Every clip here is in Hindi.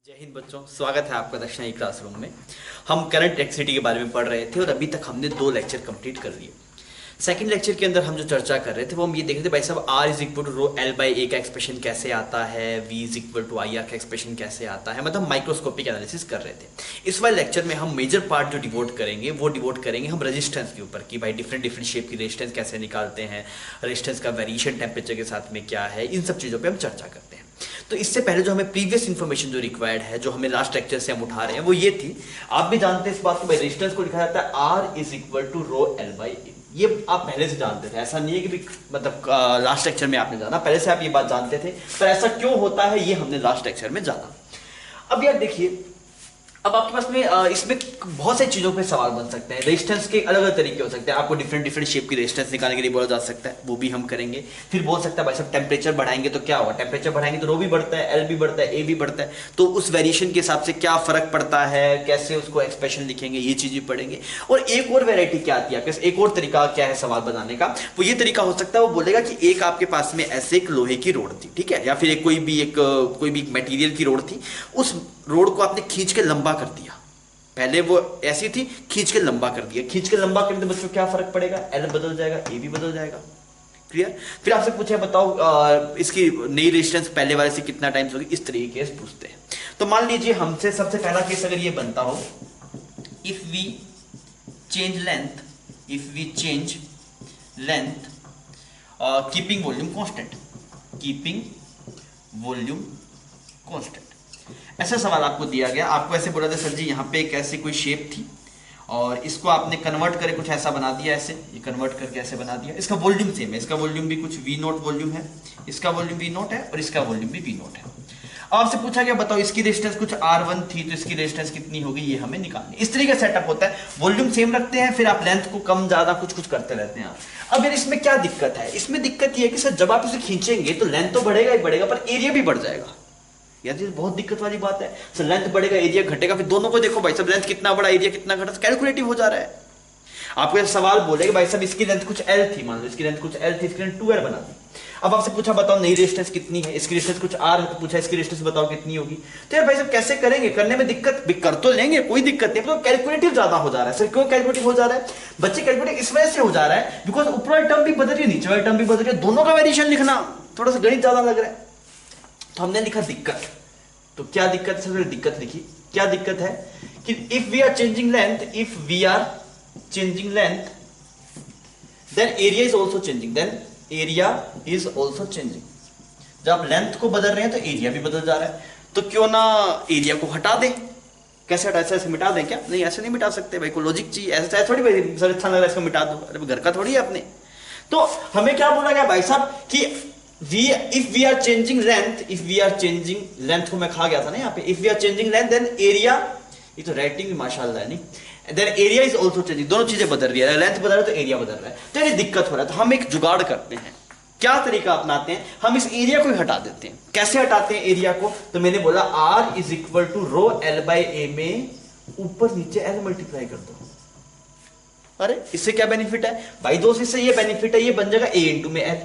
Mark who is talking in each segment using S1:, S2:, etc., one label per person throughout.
S1: जय हिंद बच्चों, स्वागत है आपका दक्षिणाई क्लासरूम में। हम करंट इलेक्ट्रिसिटी के बारे में पढ़ रहे थे और अभी तक हमने 2 लेक्चर कंप्लीट कर लिए। सेकंड लेक्चर के अंदर हम जो चर्चा कर रहे थे वो हम ये देख रहे थे भाई साहब R is equal to rho L by A का एक्सप्रेशन कैसे आता है, V is equal to I R का एक्सप्रेशन कैसे आता है, मतलब माइक्रोस्कोपिक एनालिसिस कर रहे थे। इस वाले लेक्चर में हम मेजर पार्ट जो डिवोट करेंगे वो डिवोट करेंगे हम रेजिस्टेंस के ऊपर कि भाई डिफरेंट शेप की रेजिस्टेंस कैसे निकालते हैं, रेजिस्टेंस का वेरिएशन टेम्परेचर के साथ में क्या है, इन सब चीज़ों पर हम चर्चा करते हैं। तो इससे पहले जो हमें प्रीवियस इन्फॉर्मेशन जो रिक्वायर्ड है, जो हमें लास्ट लेक्चर से हम उठा रहे हैं, वो ये थी। आप भी जानते हैं इस बात को, भाई रेजिस्टेंस को लिखा जाता है R is equal to rho L by A. ये आप पहले से जानते थे, ऐसा नहीं है कि मतलब लास्ट लेक्चर में आपने जाना, पहले से आप ये बात जानते थे, पर ऐसा क्यों होता है ये हमने लास्ट लेक्चर में जाना। अब यार देखिए, अब आपके पास में इसमें बहुत सारी चीज़ों पे सवाल बन सकते हैं। रेजिस्टेंस के अलग अलग तरीके हो सकते हैं। आपको डिफरेंट शेप की रेजिस्टेंस निकालने के लिए बोला जा सकता है, वो भी हम करेंगे। फिर बोल सकता है भाई साहब टेम्परेचर बढ़ाएंगे तो क्या होगा, टेम्परेचर बढ़ाएंगे तो रो भी बढ़ता है, एल भी बढ़ता है, ए भी बढ़ता है, तो उस वेरिएशन के हिसाब से क्या फर्क पड़ता है, कैसे उसको एक्सप्रेशन लिखेंगे, ये चीज़ें पढ़ेंगे। और एक और वेराइटी क्या आती है, एक और तरीका क्या है सवाल बनाने का, वो ये तरीका हो सकता है, वो बोलेगा कि एक आपके पास में ऐसे एक लोहे की रोड थी, ठीक है, या फिर एक कोई भी मटेरियल की रोड थी, उस रोड को आपने खींच के लंबा कर दिया। पहले वो ऐसी थी, खींच के लंबा कर दिया, खींच के लंबा करने से बच्चों क्या फर्क पड़ेगा, एल बदल जाएगा, ए भी बदल जाएगा। क्लियर। फिर आपसे पूछे बताओ इसकी नई रेजिस्टेंस पहले वाले से कितना टाइम्स होगी, इस तरीके से पूछते हैं। तो मान लीजिए हमसे सबसे पहला केस अगर ये बनता हो, if we change length keeping volume constant, ऐसा सवाल आपको दिया गया। आपको ऐसे बोला था सर जी यहाँ पे एक ऐसी कोई शेप थी और इसको आपने कन्वर्ट करके कुछ ऐसा बना दिया, ऐसे ये कन्वर्ट करके ऐसे बना दिया। इसका वॉल्यूम सेम है, इसका वॉल्यूम भी कुछ V नोट वॉल्यूम है, इसका वॉल्यूम V नोट है और इसका वॉल्यूम भी V नोट है। अब आपसे पूछा गया बताओ इसकी रेजिस्टेंस कुछ R1 थी तो इसकी रेजिस्टेंस कितनी होगी, ये हमें निकालनी। इस तरीके का सेटअप होता है, वॉल्यूम सेम रखते हैं, फिर आप लेंथ को कम ज्यादा कुछ करते रहते हैं। अब यार इसमें क्या दिक्कत है, इसमें दिक्कत ये है कि सर जब आप इसे खींचेंगे तो लेंथ तो बढ़ेगा ही बढ़ेगा, पर एरिया भी बढ़ जाएगा। यार ये बहुत दिक्कत वाली बात है। सर लेंथ बढ़ेगा एरिया घटेगा, फिर दोनों को देखो भाई साहब, लेंथ कितना बड़ा एरिया कितना घटा, कैलकुलेटिव हो जा रहा है। आपको सवाल बोलेगा भाई साहब इसकी लेंथ कुछ L थी, मान लो इसकी लेंथ कुछ L थी, इसकी लेंथ 2L बना दी। अब आपसे पूछा बताओ नई रेजिस्टेंस कितनी है, इसकी रेजिस्टेंस कुछ R है, तो पूछा इसकी रेजिस्टेंस बताओ कितनी होगी। तो यार भाई साहब कैसे करेंगे, करने में दिक्कत कर तो लेंगे, कोई दिक्कत नहीं, तो कैलकुलेटिव ज्यादा हो जा रहा है। सर क्यों कैलकुलेटिव हो जा रहा है बच्चे, कैलकुलेटिव इस वजह से हो जा रहा है बिकॉज ऊपर वाली टर्म भी बदल रही है, नीचे वाली टर्म भी बदल रही है, दोनों का वेरिएशन लिखना थोड़ा सा गणित ज्यादा लग रहा है। तो हमने लिखा दिक्कत। तो क्या दिक्कत है, सबसे दिक्कत लिखी, क्या दिक्कत है कि if we are changing length then area is also changing, जब आप लेंथ को बदल रहे हैं तो एरिया भी बदल जा रहा है। तो क्यों ना एरिया को हटा दें। कैसे हटा, ऐसे मिटा दें क्या, नहीं ऐसे नहीं मिटा सकते भाई, को लॉजिक चाहिए। ऐसे थोड़ी भाई सर अच्छा लग रहा है इसको मिटा दो, अरे घर का थोड़ी है अपने। तो हमें क्या बोला गया भाई साहब कि if we are changing length को मैं खा गया था ना यहाँ पे, if we are changing length then area, ये तो राइटिंग माशाल्लाह है नहीं, then area is also changing, दोनों चीजें बदल रही है, लेंथ बदल रहा है तो एरिया बदल रहा है, तो ये दिक्कत हो रहा है। तो हम एक जुगाड़ करते हैं, क्या तरीका अपनाते हैं, हम इस एरिया को हटा देते हैं। कैसे हटाते हैं एरिया को, तो मैंने बोला R is equal to rho L by A में ऊपर नीचे L मल्टीप्लाई कर दो। अरे इससे क्या बेनिफिट है भाई दोस्त, इससे ये बेनिफिट है, ये बन जाएगा A इंटू में L,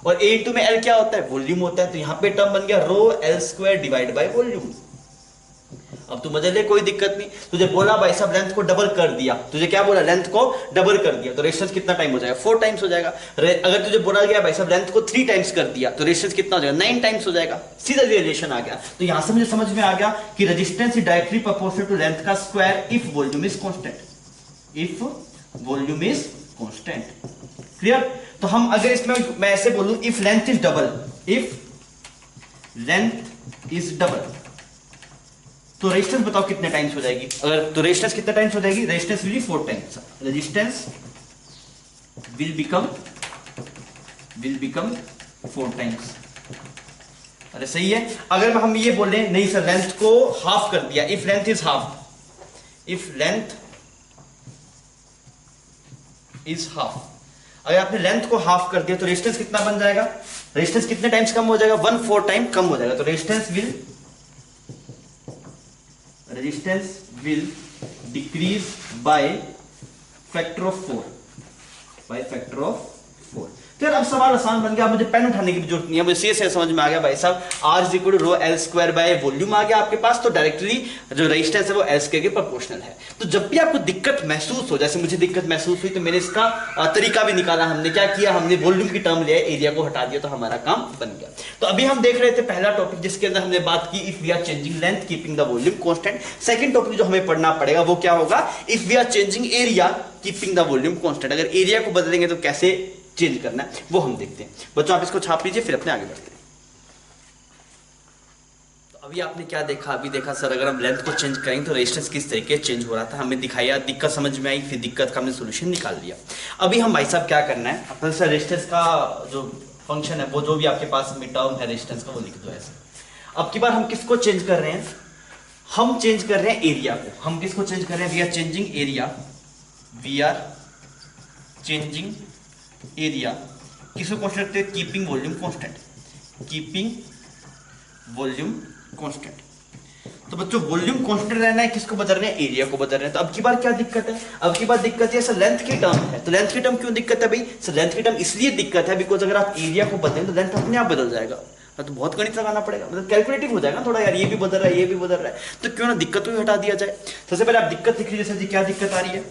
S1: और A इंटू में L क्या होता है, वॉल्यूम होता है। तो यहां पे टर्म बन गया rho L square divide by volume. अब तू मजे ले, कोई दिक्कत नहीं। तुझे बोला भाई साहब लेंथ को डबल कर दिया, तुझे क्या बोला, लेंथ को डबल कर दिया, तो रेजिस्टेंस कितना टाइम हो जाएगा, 4 टाइम्स हो जाएगा। अगर तुझे बोला गया भाई साहब लेंथ को 3 टाइम्स कर दिया, तो रेजिस्टेंस कितना हो जाएगा, 9 टाइम्स हो जाएगा। सीधा रिलेशन आ गया। तो यहां से मुझे समझ में आ गया कि resistance is directly proportional to length का square if volume is constant. Clear. तो हम अगर इसमें मैं ऐसे बोलूं, इफ लेंथ इज डबल, तो रेजिस्टेंस बताओ कितने टाइम्स हो जाएगी। अगर तो रेजिस्टेंस कितने टाइम्स हो जाएगी, resistance will B 4 times, resistance will become 4 times. अरे सही है। अगर हम ये बोले नहीं सर लेंथ को हाफ कर दिया, इफ लेंथ इज हाफ, अगर आपने लेंथ को हाफ कर दिया तो रेजिस्टेंस कितना बन जाएगा, रेजिस्टेंस कितने टाइम्स कम हो जाएगा, 1/4 टाइम कम हो जाएगा। तो resistance will decrease by factor of 4, तो यार अब सवाल आसान बन गया, मुझे पेन उठाने की भी जरूरत नहीं है, मुझे से समझ में आ गया भाई साहब, R is equal to rho L square by volume आ गया आपके पास, तो डायरेक्टली जो रेजिस्टेंस है वो एल स्क्वायर के प्रोपोर्शनल है। तो जब भी आपको दिक्कत महसूस हो, जैसे मुझे दिक्कत महसूस हुई, तो मैंने इसका तरीका भी निकाला, हमने क्या किया, हमने वॉल्यूम की टर्म लिया, एरिया को हटा दिया, तो हमारा काम बन गया। तो अभी हम देख रहे थे पहला टॉपिक जिसके अंदर हमने बात की if we are changing length keeping the volume constant. Second topic जो हमें पढ़ना पड़ेगा वो क्या होगा, if we are changing area keeping the volume constant. अगर एरिया को बदलेंगे तो कैसे चेंज करना है वो हम देखते हैं। बच्चों आप इसको छाप लीजिए, फिर अपने आगे बढ़ते हैं। तो अभी आपने क्या देखा, अभी देखा सर अगर हम लेंथ को चेंज करेंगे तो रेजिस्टेंस किस तरीके से चेंज हो रहा था, हमें दिखाया, दिक्कत समझ में आई, फिर दिक्कत का हमने सोल्यूशन निकाल लिया। अभी हम भाई साहब क्या करना है, अपने सर रेजिस्टेंस का जो फंक्शन है वो जो भी आपके पास में टर्म है रेजिस्टेंस का वो लिख दो ऐसे। अब की बार हम किसको चेंज कर रहे हैं, हम चेंज कर रहे हैं एरिया को। हम किसको चेंज कर रहे हैं, we are changing area, we are changing area, किसको कांस्टेंट रखते हैं, keeping volume constant, keeping volume constant. तो बच्चों वॉल्यूम कांस्टेंट रहना है, किसको बदल रहे हैं, एरिया को बदल रहे हैं। तो अब की बार क्या दिक्कत है, अब की बार दिक्कत है सर लेंथ की टर्म है। तो लेंथ की टर्म क्यों दिक्कत है भाई, सर लेंथ की टर्म इसलिए दिक्कत है बिकॉज अगर आप एरिया को बदलें तो लेंथ अपने आप बदल जाएगा, तो बहुत गणित लगाना पड़ेगा, मतलब कैलकुलेटिव हो जाएगा थोड़ा यार, ये भी बदल रहा है, ये भी बदल रहा है, तो क्यों ना दिक्कत भी हटा दिया जाए। सबसे पहले आप दिक्कत लिख लीजिए सर जी, क्या दिक्कत आ रही है,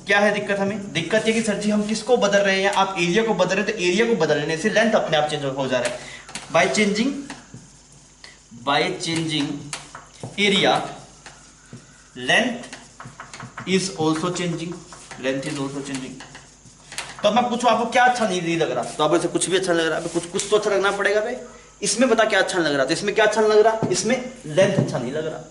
S1: क्या है दिक्कत, हमें दिक्कत है कि सर जी हम किसको बदल रहे हैं, आप एरिया को बदल रहे हैं, तो एरिया को बदलने से लेंथ अपने आप चेंज हो जा रहा है। By changing area length is also changing, length is also changing. तो अब मैं पूछूं आपको क्या अच्छा नहीं लग रहा, तो आप ऐसे कुछ भी अच्छा लग रहा है, कुछ तो अच्छा लगना पड़ेगा भाई, इसमें बता क्या अच्छा लग रहा, तो इसमें क्या अच्छा लग रहा, इसमें लेंथ अच्छा नहीं लग रहा,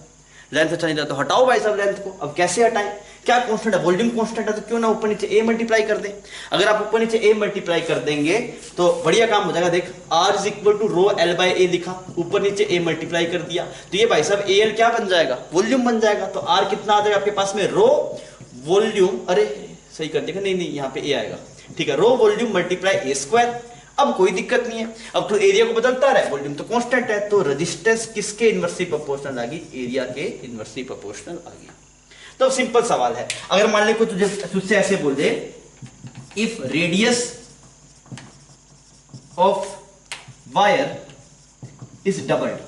S1: लेंथ अच्छा नहीं लगा तो हटाओ भाई साहब लेंथ को। अब कैसे हटाएं, क्या कांस्टेंट है, वॉल्यूम कांस्टेंट है, तो क्यों ना ऊपर नीचे ए मल्टीप्लाई कर दें। अगर आप ऊपर नीचे ए मल्टीप्लाई कर देंगे तो बढ़िया काम हो जाएगा। देख R is equal to rho L by A लिखा, ऊपर नीचे ए मल्टीप्लाई कर दिया, तो ये भाई साहब ए एल क्या बन जाएगा, वॉल्यूम बन जाएगा। तो आर कितना आ जाएगा आपके पास में, रो वॉल्यूम, अरे सही कर देगा, नहीं यहाँ पे ए आएगा, ठीक है, रो वॉल्यूम मल्टीप्लाई ए स्क्वायर। अब कोई दिक्कत नहीं है, अब तो एरिया को बदलता रहे, वॉल्यूम तो कांस्टेंट है, तो रेजिस्टेंस किसके इनवर्सली प्रोपोर्शनल आ गई, एरिया के इनवर्सली प्रोपोर्शनल आ गई। तो सिंपल सवाल है, अगर मान ले कोई तुझसे ऐसे बोल दे, if radius of wire is doubled,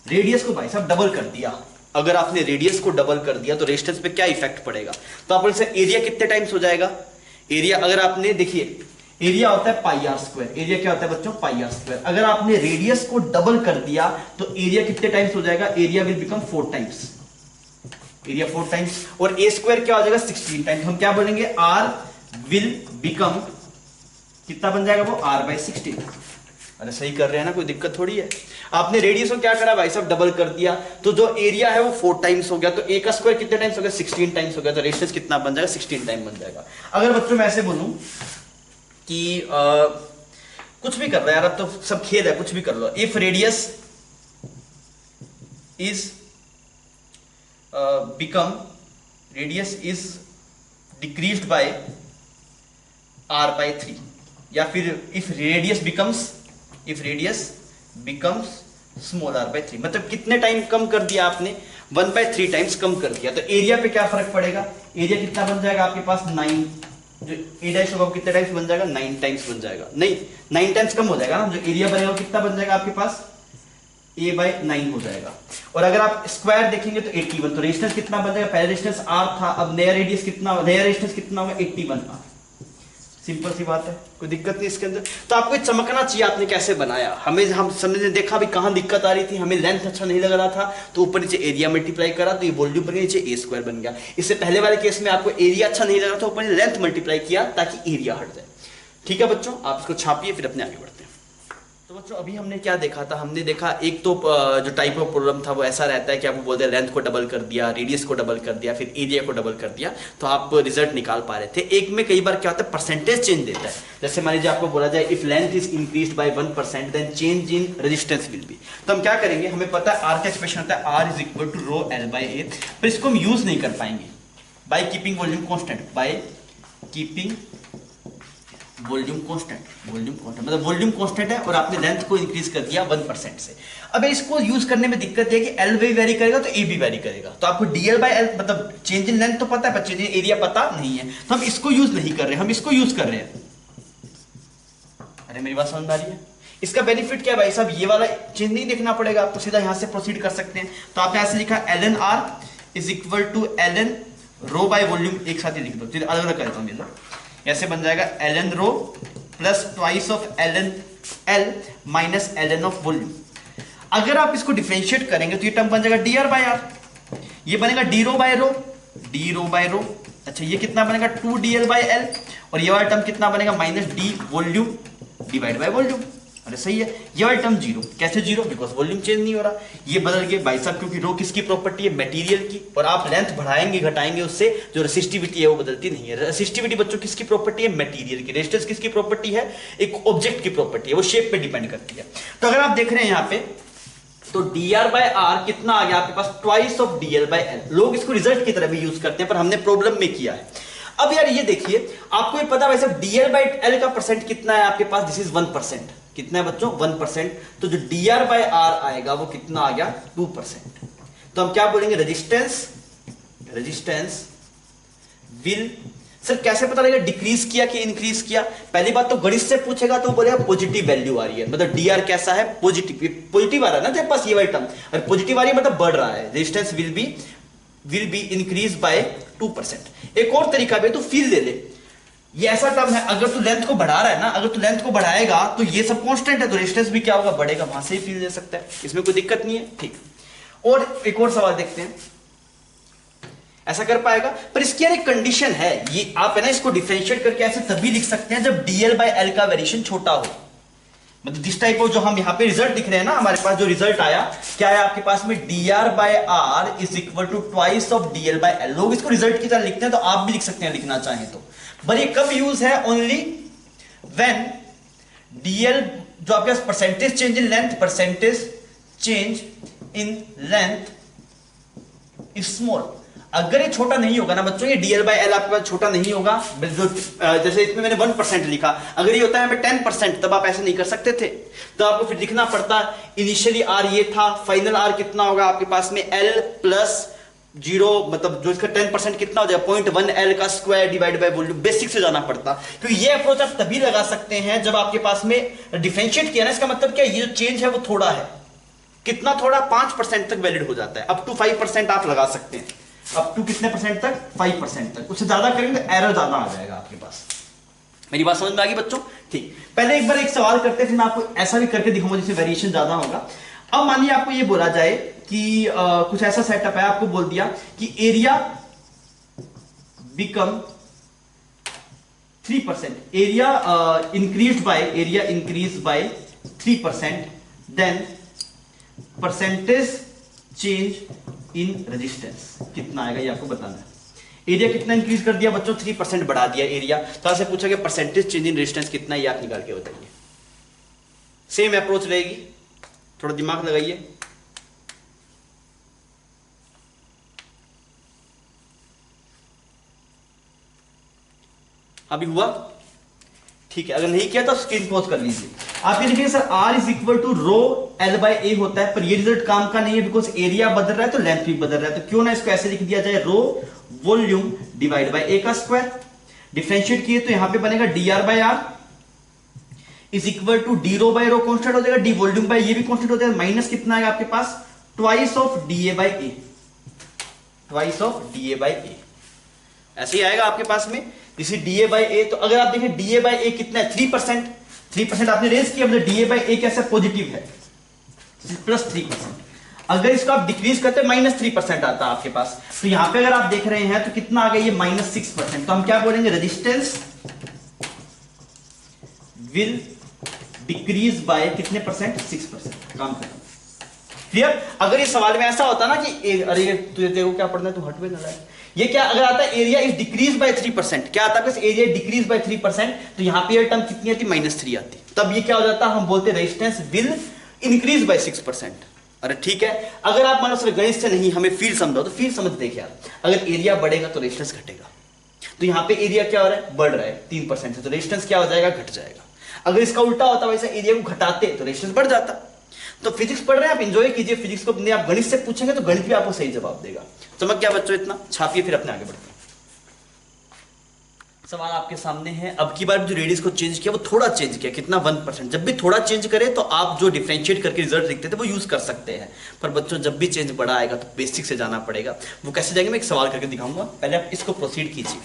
S1: radius को भाई साहब डबल कर दिया, अगर आपने रेडियस को डबल कर दिया तो रेजिस्टेंस पे क्या इफेक्ट पड़ेगा, तो आप बोलते एरिया कितने टाइम्स हो जाएगा, एरिया अगर आपने देखिए एरिया होता है पाई आर स्क्वायर, एरिया क्या होता है बच्चों, पाई आर स्क्वायर। अगर आपने रेडियस को डबल कर दिया तो एरिया कितने टाइम्स हो जाएगा, area will become 4 times, area 4 times, और ए स्क्वायर क्या हो जाएगा 16 टाइम्स। हम क्या बोलेंगे, आर विल बिकम कितना बन जाएगा वो, आर बाई 16। अरे सही कर रहे हैं ना, कोई दिक्कत थोड़ी है। आपने रेडियस को क्या करा भाई साहब, डबल कर दिया, तो जो एरिया है वो 4 टाइम्स हो गया, तो ए का स्क्वायर कितने टाइम्स हो गया, 16 टाइम्स हो गया, तो रेडियस कितना बन जाएगा, 16 टाइम बन जाएगा। अगर बच्चों मैं ऐसे बोलूं कि कुछ भी कर रहा है यार, अब तो सब खेल है, कुछ भी कर लो, if radius is become, radius is decreased by R by 3, या फिर if radius becomes small R by 3, मतलब कितने टाइम कम कर दिया आपने, 1/3 टाइम्स कम कर दिया, तो एरिया पे क्या फर्क पड़ेगा, एरिया कितना बन जाएगा आपके पास 9, जो ए डैश होगा कितने टाइम्स बन जाएगा, 9 टाइम्स बन जाएगा, नहीं 9 टाइम्स कम हो जाएगा ना, जो एरिया बनेगा कितना बन जाएगा आपके पास, a बाई 9 हो जाएगा। और अगर आप स्क्वायर देखेंगे तो 81, तो रेजिस्टेंस कितना बन जाएगा, पहले रेजिस्टेंस r था, अब नया रेजिस्टेंस कितना होगा 81 r। सिंपल सी बात है, कोई दिक्कत नहीं इसके अंदर। तो आपको चमकना चाहिए आपने कैसे बनाया, हम समझने देखा भी कहां दिक्कत आ रही थी, हमें लेंथ अच्छा नहीं लग रहा था, तो ऊपर नीचे एरिया मल्टीप्लाई करा तो ये वॉल्यूम बन गया, नीचे ए स्क्वायर बन गया। इससे पहले वाले केस में आपको एरिया अच्छा नहीं लग रहा था, ऊपर लेंथ मल्टीप्लाई किया ताकि एरिया हट जाए। ठीक है बच्चों, आप इसको छापिए फिर अपने आगे बढ़ते हैं। तो बच्चों अभी हमने क्या देखा था, हमने देखा एक तो जो टाइप ऑफ प्रॉब्लम था वो ऐसा रहता है कि आपको बोलते हैं लेंथ को डबल कर दिया, रेडियस को डबल कर दिया, फिर एरिया को डबल कर दिया, तो आप रिजल्ट निकाल पा रहे थे। एक में कई बार क्या होता है परसेंटेज चेंज देता है, जैसे मान लीजिए आपको बोला जाए if length is increased by 1% then change in resistance will be. तो हम क्या करेंगे, हमें पता है आर का एक्सप्रेशन होता है R is equal to rho L by A, पर इसको हम यूज नहीं कर पाएंगे by keeping volume constant, by keeping volume constant, मतलब वॉल्यूम कांस्टेंट है और आपने लेंथ को इंक्रीज कर दिया 1% से। अब इसको यूज करने में दिक्कत है कि एल भी वेरी करेगा तो ए भी वेरी करेगा, तो आपको डीएल बाय एल मतलब चेंज इन लेंथ तो पता है पर चेंज इन एरिया पता नहीं है, तो हम इसको यूज नहीं कर रहे, हम इसको यूज कर रहे हैं, अरे मेरी बात समझ आ रही है? इसका बेनिफिट क्या है भाई साहब, ये वाला चेंज नहीं देखना पड़ेगा आपको, सीधा यहां से प्रोसीड कर सकते हैं। तो आपने ऐसे लिखा ln r is equal to ln rho by volume, एक साथ ही लिख दो, चलिए अलग अलग करता हूं, ऐसे बन जाएगा ln rho plus twice of ln l minus ln of volume. अगर आप इसको डिफरेंशिएट करेंगे तो ये टर्म बन जाएगा dr बाय r, ये बनेगा d rho by row, d rho by रो। अच्छा ये कितना बनेगा 2dl बाय l, और ये वाला टर्म कितना बनेगा minus d volume divide by volume. अरे सही है, ये वाला टर्म जीरो, कैसे जीरो, बिकॉज वॉल्यूम चेंज नहीं हो रहा। ये बदल गए भाई साहब, क्योंकि रो किसकी प्रॉपर्टी है, मटेरियल की, और आप लेंथ बढ़ाएंगे घटाएंगे उससे जो रेसिस्टिविटी है वो बदलती नहीं है। रेसिस्टिविटी बच्चों किसकी प्रॉपर्टी है, मटेरियल की। रेजिस्टेंस किसकी प्रॉपर्टी है, एक ऑब्जेक्ट की प्रॉपर्टी है, वो शेप पे डिपेंड करती है। तो अगर आप देख रहे हैं यहाँ पे तो dr बाय r कितना आ गया आपके पास, twice of dl by l। लोग इसको रिजल्ट की तरह भी यूज करते हैं, पर हमने प्रॉब्लम में किया है। अब यार ये देखिए, आपको ये पता वैसे dl बाय l का परसेंट कितना है आपके पास, दिस इज 1%। कितना है बच्चों, 1%। तो जो dr बाय r आएगा वो कितना आ गया, 2%। तो हम क्या बोलेंगे, रेजिस्टेंस विल, सर कैसे पता लगेगा डिक्रीज किया कि इंक्रीज किया। पहली बात तो गणित से पूछेगा तो बोलेगा पॉजिटिव वैल्यू आ रही है, मतलब dr कैसा है, पॉजिटिव, पॉजिटिव आ रहा है ना तेरे पास ये वाला टर्म, और पॉजिटिव आ रही है मतलब बढ़ रहा है। Resistance will be increase by 2%। एक और तरीका भी, तो फील ले ले, ये ऐसा टर्म है, अगर तू लेंथ को बढ़ा रहा है ना, अगर तू लेंथ को बढ़ाएगा तो ये सब कांस्टेंट है, तो रेजिस्टेंस भी क्या होगा, बढ़ेगा, वहां से ही फील ले सकता है, इसमें कोई दिक्कत नहीं है। ठीक, और एक और सवाल देखते हैं, ऐसा कर पाएगा, पर इसकी यार एक कंडीशन है, ये आप है ना इसको डिफरेंशिएट करके ऐसे तभी लिख सकते हैं जब dl बाय l का वेरिएशन छोटा हो। मतलब दिस टाइप ऑफ जो हम यहाँ पे रिजल्ट दिख रहे हैं ना, हमारे पास जो रिजल्ट आया क्या है आपके पास में, dr bye r is equal to twice of dl by l। लोग इसको रिजल्ट की तरह लिखते हैं, तो आप भी लिख सकते हैं लिखना चाहें तो। पर ये कब यूज है, ओनली व्हेन dl जो आपके पास percentage change in length, percentage change in length is small. अगर ये छोटा नहीं होगा ना बच्चों, ये dl बाय l आपके पास छोटा नहीं होगा, जैसे इसमें मैंने 1% लिखा, अगर ये होता है 10%, तब आप ऐसे नहीं कर सकते थे, तो आपको फिर लिखना पड़ता, इनिशियली r ये था, फाइनल r कितना होगा आपके पास में l प्लस 0, मतलब जो इसका 10% कितना हो जाएगा 0.1 l का square divide by volume. Basic से जाना पड़ता, क्योंकि ये अप्रोच आप तभी लगा सकते हैं जब आपके पास में डिफरेंशिएट किया ना, इसका मतलब क्या, ये जो चेंज है वो थोड़ा है, कितना थोड़ा, 5% तक वैलिड हो जाता है, अप टू 5% आप लगा सकते हैं, अप टू कितने परसेंट तक, 5% तक। उससे ज्यादा करेंगे तो एरर ज्यादा आ जाएगा आपके पास। मेरी बात समझ में आ गई बच्चों? ठीक, पहले एक बार एक सवाल करते हैं, फिर मैं आपको ऐसा भी करके दिखाऊंगा जिससे वेरिएशन ज्यादा होगा। अब मानिए आपको ये बोला जाए कि कुछ ऐसा सेटअप है, आपको बोल दिया कि area become 3%, area increase by 3%, then percentage change in resistance कितना आएगा, ये आपको बताना है। एरिया कितना इंक्रीज कर दिया बच्चों, 3% बढ़ा दिया एरिया, तो आपसे पूछा कि परसेंटेज चेंज इन रेजिस्टेंस कितना है, ये आप निकाल के बताइए। सेम अप्रोच रहेगी, थोड़ा दिमाग लगाइए। अभी हुआ? ठीक है, अगर नहीं किया तो स्क्रीन पॉज कर लीजिए। आप ये देखिए sir, r is equal to rho l by a होता है, पर ये रिजल्ट काम का नहीं है, बिकॉज एरिया बदल रहा है तो लेंथ भी बदल रहा है, तो क्यों ना इसको ऐसे लिख दिया जाए, rho volume divide by a का स्क्वायर। डिफरेंशिएट किए तो यहां पे बनेगा dr bye r is equal to d rho by rho constant हो जाएगा, d वॉल्यूम बाय ये भी कांस्टेंट हो जाएगा, माइनस कितना आएगा आपके पास, twice of da by a, twice of da by a, ऐसे ही आएगा आपके पास में इसी da बाय a। तो अगर आप देखें da बाय a कितना है, 3%, 3% आपने रेज किया, मतलब da बाय a कैसा पॉजिटिव है, प्लस 3%। अगर इसको आप डिक्रीज करते हैं -3% आता है आपके पास, तो यहां पे अगर आप देख रहे हैं तो कितना आ गया ये -6%। तो हम क्या बोलेंगे, रेजिस्टेंस विल डिक्रीज बाय कितने परसेंट, 6%। काम खत्म, क्लियर। अगर इस सवाल में ऐसा होता ना कि अरे तुझे देखो क्या पढ़ना है, तू हटवे ना लाए, ये क्या अगर आता है एरिया इज डिक्रीज बाय 3%, क्या आता है एरिया डिक्रीज बाय 3%, तो यहां पे ये टर्म कितनी आती, -3 आती, तब ये क्या हो जाता, हम बोलते हैं रेजिस्टेंस विल इंक्रीज बाय 6%। अरे ठीक है, अगर आप मान लो सिर्फ गणित से नहीं हमें फील्ड समझाओ, तो फील्ड समझ देखिए आप, अगर एरिया बढ़ेगा तो रेजिस्टेंस घटेगा, तो यहां पे एरिया क्या हो रहा है, बढ़ रहा है 3% से, तो रेजिस्टेंस क्या हो जाएगा, घट जाएगा। अगर इसका उल्टा होता, वैसे एरिया को घटाते तो रेजिस्टेंस बढ़ जाता। तो फिजिक्स पढ़ रहे हैं आप, एंजॉय कीजिए फिजिक्स को, आप गणित से पूछेंगे तो गणित भी आपको सही जवाब देगा। समझ गया बच्चों? इतना छापिए, फिर अपने आगे बढ़ते हैं। सवाल आपके सामने है। अब की बार जो रेडियस को चेंज किया वो थोड़ा चेंज किया, कितना 1%। जब भी थोड़ा चेंज करे तो आप जो डिफरेंशिएट करके रिजल्ट लिखते थे वो यूज कर सकते हैं, पर बच्चों जब भी चेंज बड़ा आएगा तो बेसिक से जाना पड़ेगा। वो कैसे जाएंगे मैं एक सवाल करके दिखाऊंगा, पहले आप इसको प्रोसीड कीजिए।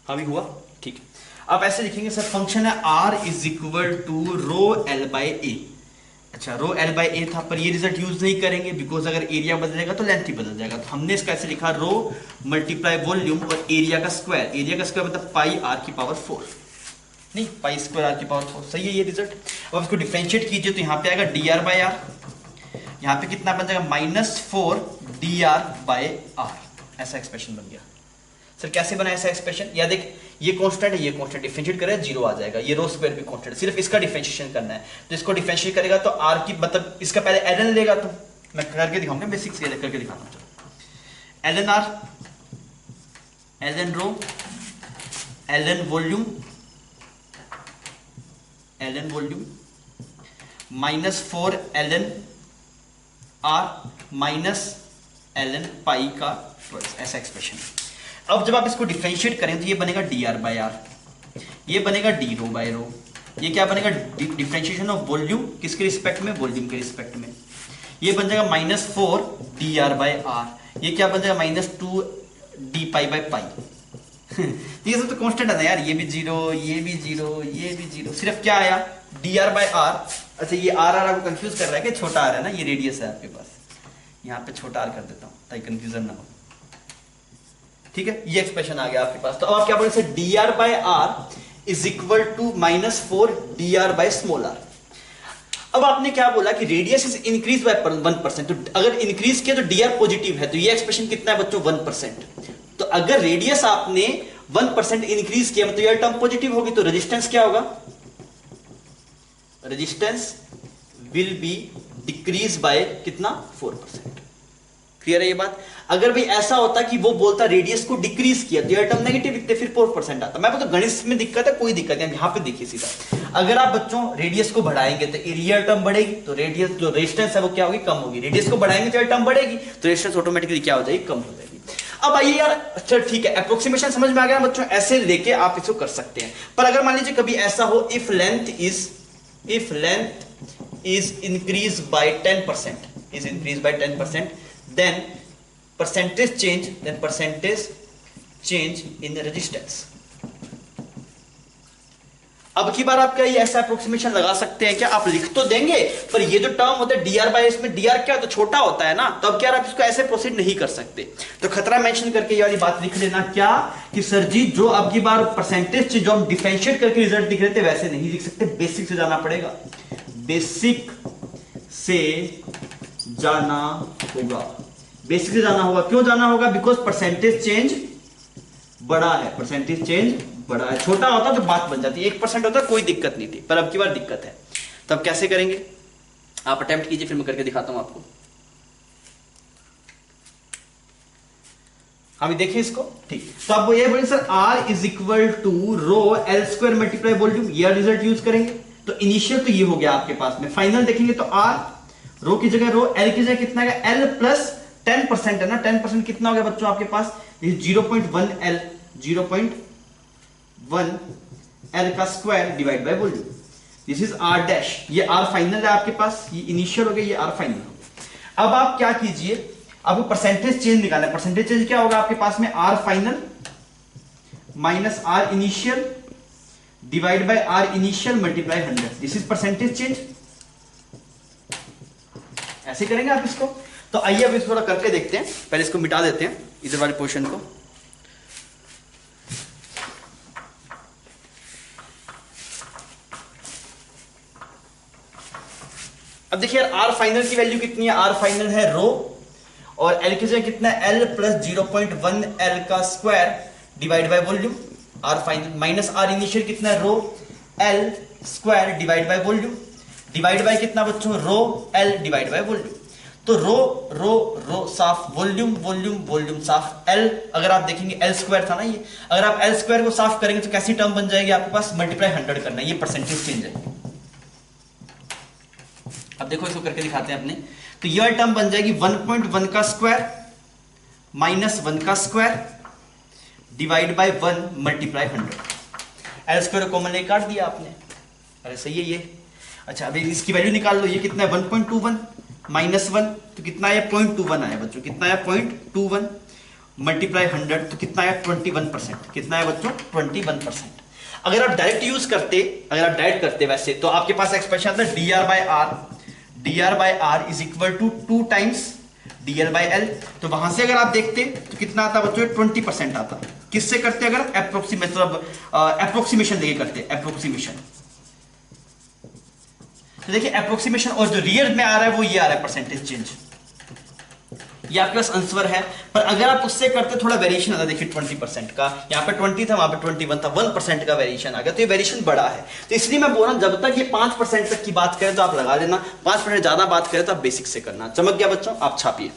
S1: अभी हुआ ठीक है। आप ऐसे लिखेंगे सर फंक्शन है r is equal to rho L by A. अच्छा रो एल बाई ए था, पर ये रिजल्ट यूज नहीं करेंगे बिकॉज अगर एरिया बदलेगा तो लेंथ ही बदल जाएगा। तो हमने इसका ऐसे लिखा रो मल्टीप्लाई वॉल्यूम और एरिया का स्क्वायर। एरिया का स्क्वायर मतलब पाई आर की पावर 4, नहीं पाई स्क्वायर आर की पावर 4। सही है ये रिजल्ट। अब इसको डिफरेंशिएट कीजिए तो यहाँ पे आएगा डी आर बाई आर, यहाँ पे कितना बन जाएगा -4 डी आर बाई आर। ऐसा एक्सप्रेशन बन गया। सर कैसे बना ऐसा एक्सप्रेशन? या देख ये कांस्टेंट है, ये कांस्टेंट डिफरेंशिएट करेगा जीरो आ जाएगा। ये रो स्क्वायर भी कांस्टेंट, सिर्फ इसका डिफरेंशिएशन करना है। तो इसको डिफरेंशिएट करेगा तो आर की मतलब इसका पहले ln लेगा। तो मैं करके दिखाऊंगा, बेसिक से करके दिखाता हूं। ln r, ln rho, ln volume, ln volume -4 ln r minus ln pi का ट्वाइस। ऐसा एक्सप्रेशन है। अब जब आप इसको डिफरेंशिएट करें तो ये बनेगा डी आर बाई आर, ये बनेगा डी रो बाई रो। ये क्या बनेगा? डिफरेंशिएशन ऑफ वॉल्यूम किसके रिस्पेक्ट में? वॉल्यूम के रिस्पेक्ट में। ये बन जाएगा -4 डी आर बाई आर। ये क्या बन जाएगा? -2 डी पाई बाई पाई। ये सब तो कांस्टेंट है ना यार, ये भी जीरो, ये भी जीरो, ये भी जीरो। सिर्फ क्या आया? D r by r. अच्छा ये आर आर आपको कंफ्यूज कर रहा है कि छोटा आर है ना, ये रेडियस है आपके पास। यहाँ पे छोटा आर कर देता हूँ ताकि कंफ्यूजन ना हो। ठीक है, ये एक्सप्रेशन आ गया आपके पास। तो अब आप क्या बोले? D r by r is equal to -4 d r by small r. अब आपने क्या बोला कि रेडियस इज इंक्रीज बाय 1%। तो अगर इंक्रीज किया तो डी आर पॉजिटिव है, तो ये एक्सप्रेशन कितना है बच्चों? 1%। तो अगर रेडियस आपने 1% इंक्रीज किया मतलब ये टर्म पॉजिटिव होगी, तो रेजिस्टेंस क्या होगा? Resistance will be decrease by कितना? 4%। क्लियर है ये बात? अगर भाई ऐसा होता कि वो बोलता रेडियस को डिक्रीज किया तो ये टर्म नेगेटिव लिखते, फिर 4% आता। मैं बोलता गणित में दिक्कत है, कोई दिक्कत नहीं। यहां पे देखिए सीधा, अगर आप बच्चों रेडियस को बढ़ाएंगे तो एरिया टर्म बढ़ेगी, तो रेडियस जो रेजिस्टेंस है वो क्या होगी? कम होगी। रेडियस को बढ़ाएंगे तो टर्म बढ़ेगी, तो रेजिस्टेंस ऑटोमेटिकली क्या हो जाएगी? कम हो जाएगी। अब आइए यार, अच्छा ठीक है, अप्रोक्सीमेशन समझ में आ गया बच्चों, ऐसे लेके आप इसको कर सकते हैं। पर अगर मान लीजिए कभी ऐसा हो, if length is increase by 10%, then percentage change in the resistance। अब की बार आप क्या ये ऐसा अप्रोक्सीमेशन लगा सकते हैं क्या? आप लिख तो देंगे, पर ये जो टर्म होता है dr बाय, इसमें dr क्या तो छोटा होता है ना, तो अब क्या आप इसको ऐसे प्रोसीड नहीं कर सकते। तो खतरा मेंशन करके ये वाली बात लिख लेना क्या कि सर जी जो अब की बार परसेंटेज जो हम डिफरेंशिएट करके रिजल्ट लिख रहे थे वैसे नहीं लिख सकते, बेसिक से जाना पड़ेगा। बेसिक से जाना होगा। बेसिक से जाना होगा। क्यों जाना होगा? बिकॉज परसेंटेज चेंज बड़ा है, परसेंटेज चेंज बड़ा है। छोटा होता तो बात बन जाती, 1% होता कोई दिक्कत नहीं थी, पर अब की बार दिक्कत है। तब कैसे करेंगे? आप अटेम्प्ट कीजिए, फिर मैं करके दिखाता हूं आपको। हम देखिए इसको, ठीक। तो आप ये बोले sir R is equal to rho L square multiply volume, ये रिजल्ट यूज करेंगे। तो इनिशियल तो ये हो गया आपके पास में, फाइनल देखेंगे तो R रो की जगह रो, एल की जगह कितना है? एल प्लस 10% है ना। 10% कितना हो गया बच्चों आपके पास? 0.1 एल, 0.1 एल का square divide by volume. This is r dash. ये आर फाइनल है आपके पास, ये इनिशियल हो गया, ये आर फाइनल हो गया। अब आप क्या कीजिए, आपको परसेंटेज चेंज निकालना है। परसेंटेज चेंज क्या होगा आपके पास में? R final minus r initial divide by are initial multiply 100। This is percentage change. ऐसे करेंगे आप इसको। तो आइए अब इसको थोड़ा करके देखते हैं। पहले इसको मिटा देते हैं, इधर वाली पोर्शन को। अब देखिए यार, आर फाइनल की वैल्यू कितनी है? आर फाइनल है रो, और एल की जगह कितना है? एल प्लस 0.1 एल का square divide by volume. R final minus r initial कितना है? Rho L square divide by volume, divide by कितना बच्चों? Rho l divide by volume. तो रो रो रो साफ, वॉल्यूम वॉल्यूम वॉल्यूम साफ, एल अगर आप देखेंगे एल स्क्वायर था ना ये, अगर आप एल स्क्वायर को साफ करेंगे तो कैसी टर्म बन जाएगी आपके पास, मल्टीप्लाई 100 करना है, ये परसेंटेज चेंज है। अब देखो इसको करके दिखाते हैं अपने, तो ये वाली टर्म बन जाएगी 1.1 का स्क्वायर माइनस 1 का square divide by 1 multiply 100। L square common ले काट दिया आपने, अरे सही है ये। अच्छा अभी इसकी वैल्यू निकाल लो, ये कितना है 1.21 माइनस 1 तो कितना है 0.21 आया बच्चों, कितना है 0.21 मल्टीप्लाई 100 तो कितना है 21%, कितना है बच्चों 21%। अगर आप डायरेक्ट यूज करते, अगर आप डायरेक्ट करते वैसे तो आपके पास एक्सप्रेशन आता है dr by r is equal to 2 times dl by l। तो वहां से अगर आप देखते तो कितना आता बच्चों 20% आता। किससे करते अगर एप्रोक्सीमेशन लेके करते, एप्रोक्सीमेशन। तो देखिए एप्रोक्सीमेशन और जो रियल में आ रहा है वो ये आ रहा है परसेंटेज चेंज, ये आपके पास आंसर है। पर अगर आप उससे करते थोड़ा वेरिएशन आता, देखिए 20% का, यहाँ पे 20 था वहां पे 21 था, 1% का वेरिएशन आ गया, तो ये वेरिएशन बड़ा है। तो इसलिए मैं बोल रहा हूं जब तक ये 5% तक की बात करें तो आप लगा लेना, 5% ज्यादा बात करें तो आप बेसिक से करना। चमक गया बच्चों, आप छापिए।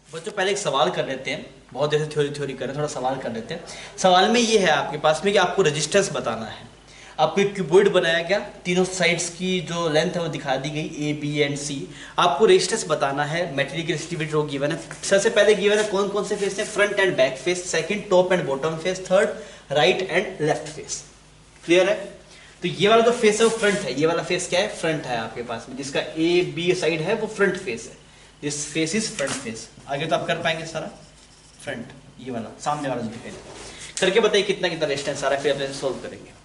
S1: बच्चों पहले एक सवाल कर लेते हैं, बहुत देर से थ्योरी कर रहे हैं, थोड़ा सवाल कर लेते हैं। सवाल में ये है आपके पास में कि आपको रेजिस्टेंस बताना है। आपको एक क्यूबॉइड बनाया गया, तीनों साइड्स की जो लेंथ है वो दिखा दी गई ए बी एंड सी। आपको रेजिस्टेंस बताना है, मटेरियल की रेजिस्टिविटी रो गिवन है। सबसे पहले गिवन है कौन कौन से फेस है, front end back face, second top and bottom face, third right and left face. Clear है? तो ये वाला जो फेस है वो फ्रंट है, ये वाला फेस क्या है, फ्रंट है आपके पास में, जिसका ए बी साइड है वो फ्रंट फेस है, this face is front face. आगे तो आप कर पाएंगे सारा फ्रंट, ये वाला सामने वाला जो दिखाई दे। करके बताइए कितना कितना रेजिस्टेंस सारा, फिर अपने सोल्व करेंगे।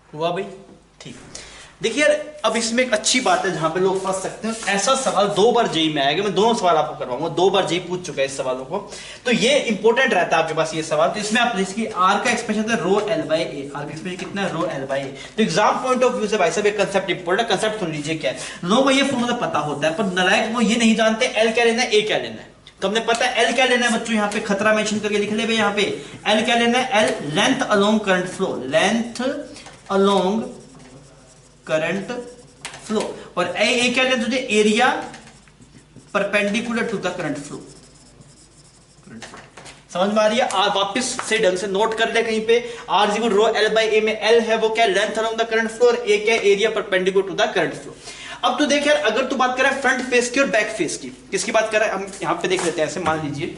S1: हुआ भाई? ठीक। देखिए यार अब इसमें एक अच्छी बात है जहां पे लोग फंस सकते हैं, ऐसा सवाल 2 बार जेई में आएगा, मैं दोनों सवाल आपको करवाऊंगा, 2 बार जेई पूछ चुका है इस सवालों को, तो ये इंपॉर्टेंट रहता है आपके पास ये सवाल। तो इसमें आप इसकी आर का एक्सप्रेशन है rho L by a, r का एक्सप्रेशन कितना है रो एल बाई ए। तो एग्जाम पॉइंट ऑफ व्यू से भाई साहब एक कंसेप्ट इंपॉर्टेंट कंसेप्ट सुन लीजिए क्या है। लोगों को ये फॉर्मूला पता होता है पर नालायक वो ये नहीं जानते एल क्या लेना है ए क्या लेना है। तो हमने पता है एल क्या लेना है बच्चों, यहाँ पे खतरा मेंशन करके लिख ले भाई, यहाँ पे एल क्या लेना है, l length along current flow, length along current flow, और ए क्या लेना तुझे, area perpendicular to the current flow. समझ में आ रही है? आप वापस से ढंग से नोट कर ले कहीं पे, R is equal rho L by A में एल है वो क्या length along the current flow और ए क्या area perpendicular to the current flow. अब तो देख यार अगर तू बात कर रहा है फ्रंट फेस की और बैक फेस की, किसकी बात कर रहा है, हम यहां पे देख लेते हैं। ऐसे मान लीजिए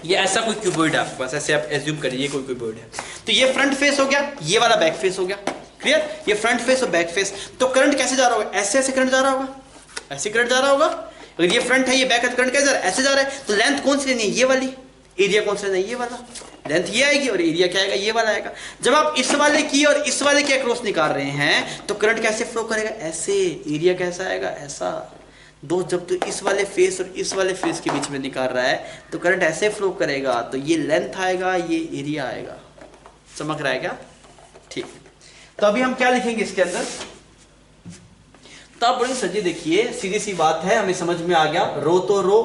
S1: ये ऐसा कोई क्यूबॉइड है आपके पास, ऐसे आप एज्यूम करिए कोई क्यूबॉइड है, तो ये फ्रंट फेस हो गया, ये वाला बैक फेस हो गया। क्लियर? ये फ्रंट फेस और बैक फेस। तो करंट कैसे जा रहा होगा, ऐसे ऐसे करंट जा रहा होगा, ऐसे करंट जा रहा होगा। अगर ये फ्रंट है ये बैक है, करंट कैसे जा रहा है, ऐसे जा रहा है। तो लेंथ कौन सी लेनी है, ये वाली, एरिया कौन सा लेना है, ये वाला। लेंथ ये आएगी और एरिया क्या आएगा, ये वाला आएगा। जब आप इस वाले की और इस वाले के अक्रॉस निकाल रहे हैं तो करंट कैसे फ्लो करेगा, ऐसे। एरिया कैसा आएगा, ऐसा। दो जब तो इस वाले फेस और इस वाले फेस के बीच में निकाल रहा है तो करंट ऐसे फ्लो करेगा, तो ये लेंथ आएगा, ये एरिया आएगा। चमक रहा है क्या? ठीक। तो अभी हम क्या लिखेंगे इसके अंदर, तब बड़ी सजी देखिए, सीधी सी बात है, हमें समझ में आ गया। रो तो रो,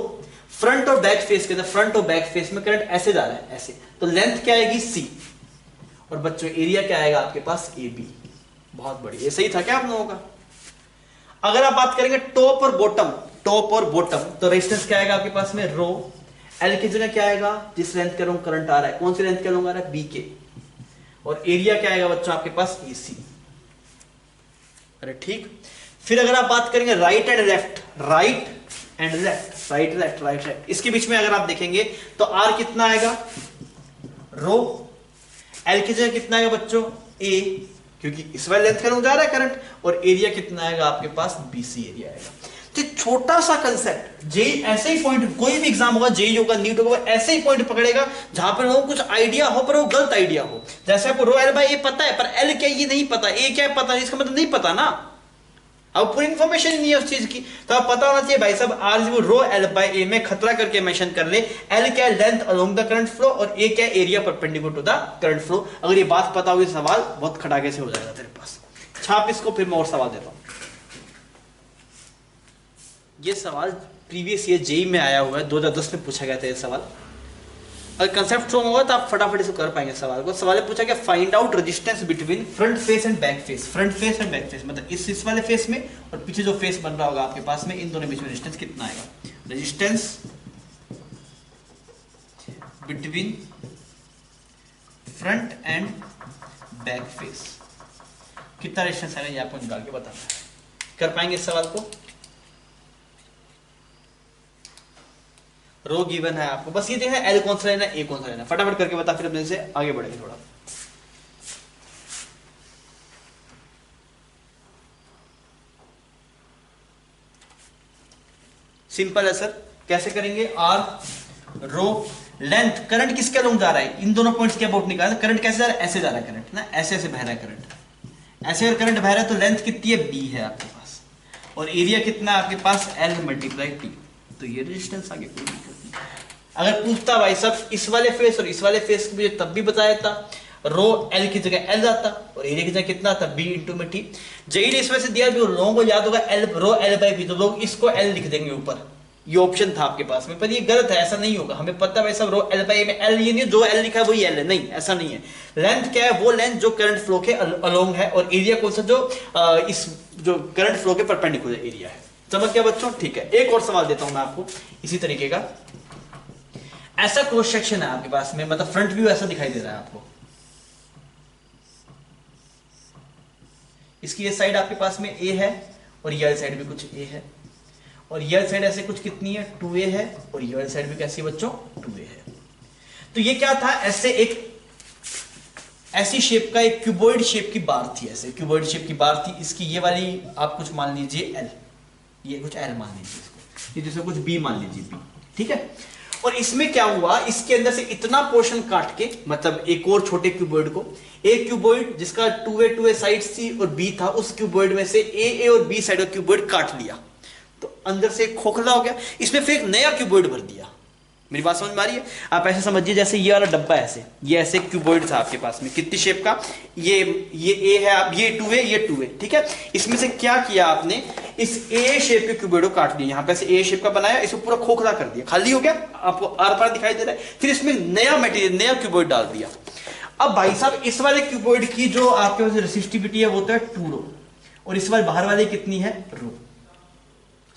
S1: फ्रंट और बैक फेस के अंदर, फ्रंट और बैक फेस में करंट ऐसे जा रहा है, ऐसे, तो लेंथ क्या आएगी सी, और बच्चों एरिया क्या आएगा आपके पास ए बी। बहुत बढ़िया, ये सही था क्या आप लोगों का? अगर आप बात करेंगे टॉप और बॉटम, टॉप और बॉटम, तो रेजिस्टेंस क्या आएगा आपके पास में, रो एल की जगह क्या आएगा, जिस लेंथ के अलॉन्ग करंट आ रहा है, कौन सी लेंथ के अलॉन्ग आ रहा है, बी के, और एरिया क्या आएगा बच्चों आपके पास, ए सी। अरे ठीक। फिर अगर आप बात करेंगे right and left, right and left, right left right left, इसके बीच में अगर आप देखेंगे तो आर कितना आएगा, रो, एल की जगह कितना आएगा बच्चों, ए, क्योंकि इस वाले लेंथ का जा रहा है करंट, और एरिया कितना आएगा आपके पास, बीसी एरिया आएगा। तो छोटा सा कंसेप्ट, जेई ऐसे ही पॉइंट, कोई भी एग्जाम होगा, जेई होगा, नीट होगा, ऐसे ही पॉइंट पकड़ेगा जहां पर लोगों को कुछ आइडिया हो पर वो गलत आइडिया हो। जैसे आपको रो एल बाई ए पता है पर एल क्या ये नहीं पता, ए क्या पता, इसका मतलब नहीं पता ना। अब पूरी इन्फॉर्मेशन नहीं है उस चीज की, तो आप पता होना चाहिए भाई साहब R is rho L by A में खतरा करके मेंशन कर ले, एल क्या है length along the current flow और ए क्या है area perpendicular to the current flow. अगर ये बात पता होगी सवाल बहुत खटाके से हो जाएगा तेरे पास। छाप इसको, फिर मैं और सवाल देता हूं। ये सवाल प्रीवियस ईयर जेई में आया हुआ है, 2010 में पूछा गया था ये सवाल। अगर कंसेप्ट स्ट्रॉन्ग होगा तो आप फटाफट इसको कर पाएंगे सवाल को। सवाल पूछा गया find out resistance between front face and back face. Front face and back face मतलब इस वाले फेस में और पीछे जो फेस बन रहा होगा आपके पास में, इन दोनों बीच में रेजिस्टेंस कितना आएगा। Resistance between front end back face कितना रेजिस्टेंस आएगा ये आपको निकाल के बताना है। कर पाएंगे इस सवाल को? रो गिवन है आपको, बस ये देखना एल कौन सा लेना है, ए कौन सा लेना है, फटाफट करके बता, फिर अपने से आगे बढ़ेंगे थोड़ा। सिंपल है सर, कैसे करेंगे। आर रो लेंथ, करंट किसके अलोंग जा रहा है, इन दोनों पॉइंट्स के अबाउट निकालना। करंट कैसे जा रहा है, ऐसे जा रहा है करंट ना, ऐसे ऐसे बह रहा है करंट, ऐसे अगर करंट बह रहा है तो लेंथ कितनी है, बी है आपके पास, और एरिया कितना है आपके पास, एल मल्टीप्लाई टी। तो ये रेजिस्टेंस आगे कोई दिक्कत नहीं। अगर पूछता भाई साहब इस वाले फेस और इस वाले फेस मुझे तब भी बताया था, रो एल की जगह एल आता और एरिया की जगह कितना आता, बी इंटू में टी। जेई ने इस वजह से दिया जो लोगों को याद होगा l rho L by b, तो लोग इसको एल लिख देंगे ऊपर, ये ऑप्शन था आपके पास में, पर ये गलत है, ऐसा नहीं होगा। हमें पता है भाई साहब रो एल बाई में एल, ये नहीं जो एल लिखा है वही एल है, नहीं ऐसा नहीं है। लेंथ क्या है, वो लेंथ जो करंट फ्लो के अलोंग है, और एरिया कौन सा, जो इस जो करंट फ्लो के परपेंडिकुलर एरिया है। समझ गया बच्चों, ठीक है। एक और सवाल देता हूं मैं आपको इसी तरीके का। ऐसा क्रॉस सेक्शन है आपके पास में, मतलब फ्रंट व्यू ऐसा दिखाई दे रहा है आपको, इसकी ये साइड आपके पास में ए है और ये वाली साइड भी कुछ ए है, और ये वाली साइड ऐसे कुछ कितनी है, 2a है, और ये वाली साइड भी कैसी है बच्चों, 2a है। तो ये क्या था, ऐसे एक ऐसी शेप का एक क्यूबॉइड शेप की बार थी, ऐसे क्यूबॉइड शेप की बार थी। इसकी ये वाली आप कुछ मान लीजिए एल, ये कुछ एल मान लीजिए इसको, ये जैसे कुछ बी मान लीजिए बी, ठीक है। और इसमें क्या हुआ, इसके अंदर से इतना पोर्शन काट के, मतलब एक और छोटे क्यूबॉइड को, एक क्यूबॉइड जिसका 2a साइड थी और बी था, उस क्यूबॉइड में से ए और बी साइड का क्यूबॉइड काट लिया, तो अंदर से खोखला हो गया, इसमें फिर एक नया क्यूबॉइड भर दिया। मेरी बात समझ में आ रही है? आप ऐसे समझिए जैसे ये वाला डब्बा ऐसे, ये ऐसे क्यूबॉइड था आपके पास में, कितनी शेप का, ये ए है, आप ये 2a ये 2a, ठीक है। इसमें से क्या किया आपने, इस ए शेप के क्यूबॉइड को काट लिया, यहां पे से ए शेप का बनाया, इसको पूरा खोखला कर दिया, खाली हो गया, आपको आर पार दिखाई दे रहा है। फिर इसमें नया मटेरियल, नया क्यूबॉइड डाल दिया। अब भाई साहब इस वाले क्यूबॉइड की जो आपके पास रेसिस्टिविटी है वो तो है 2 रो, और इस वाले बाहर वाले कितनी है, रो।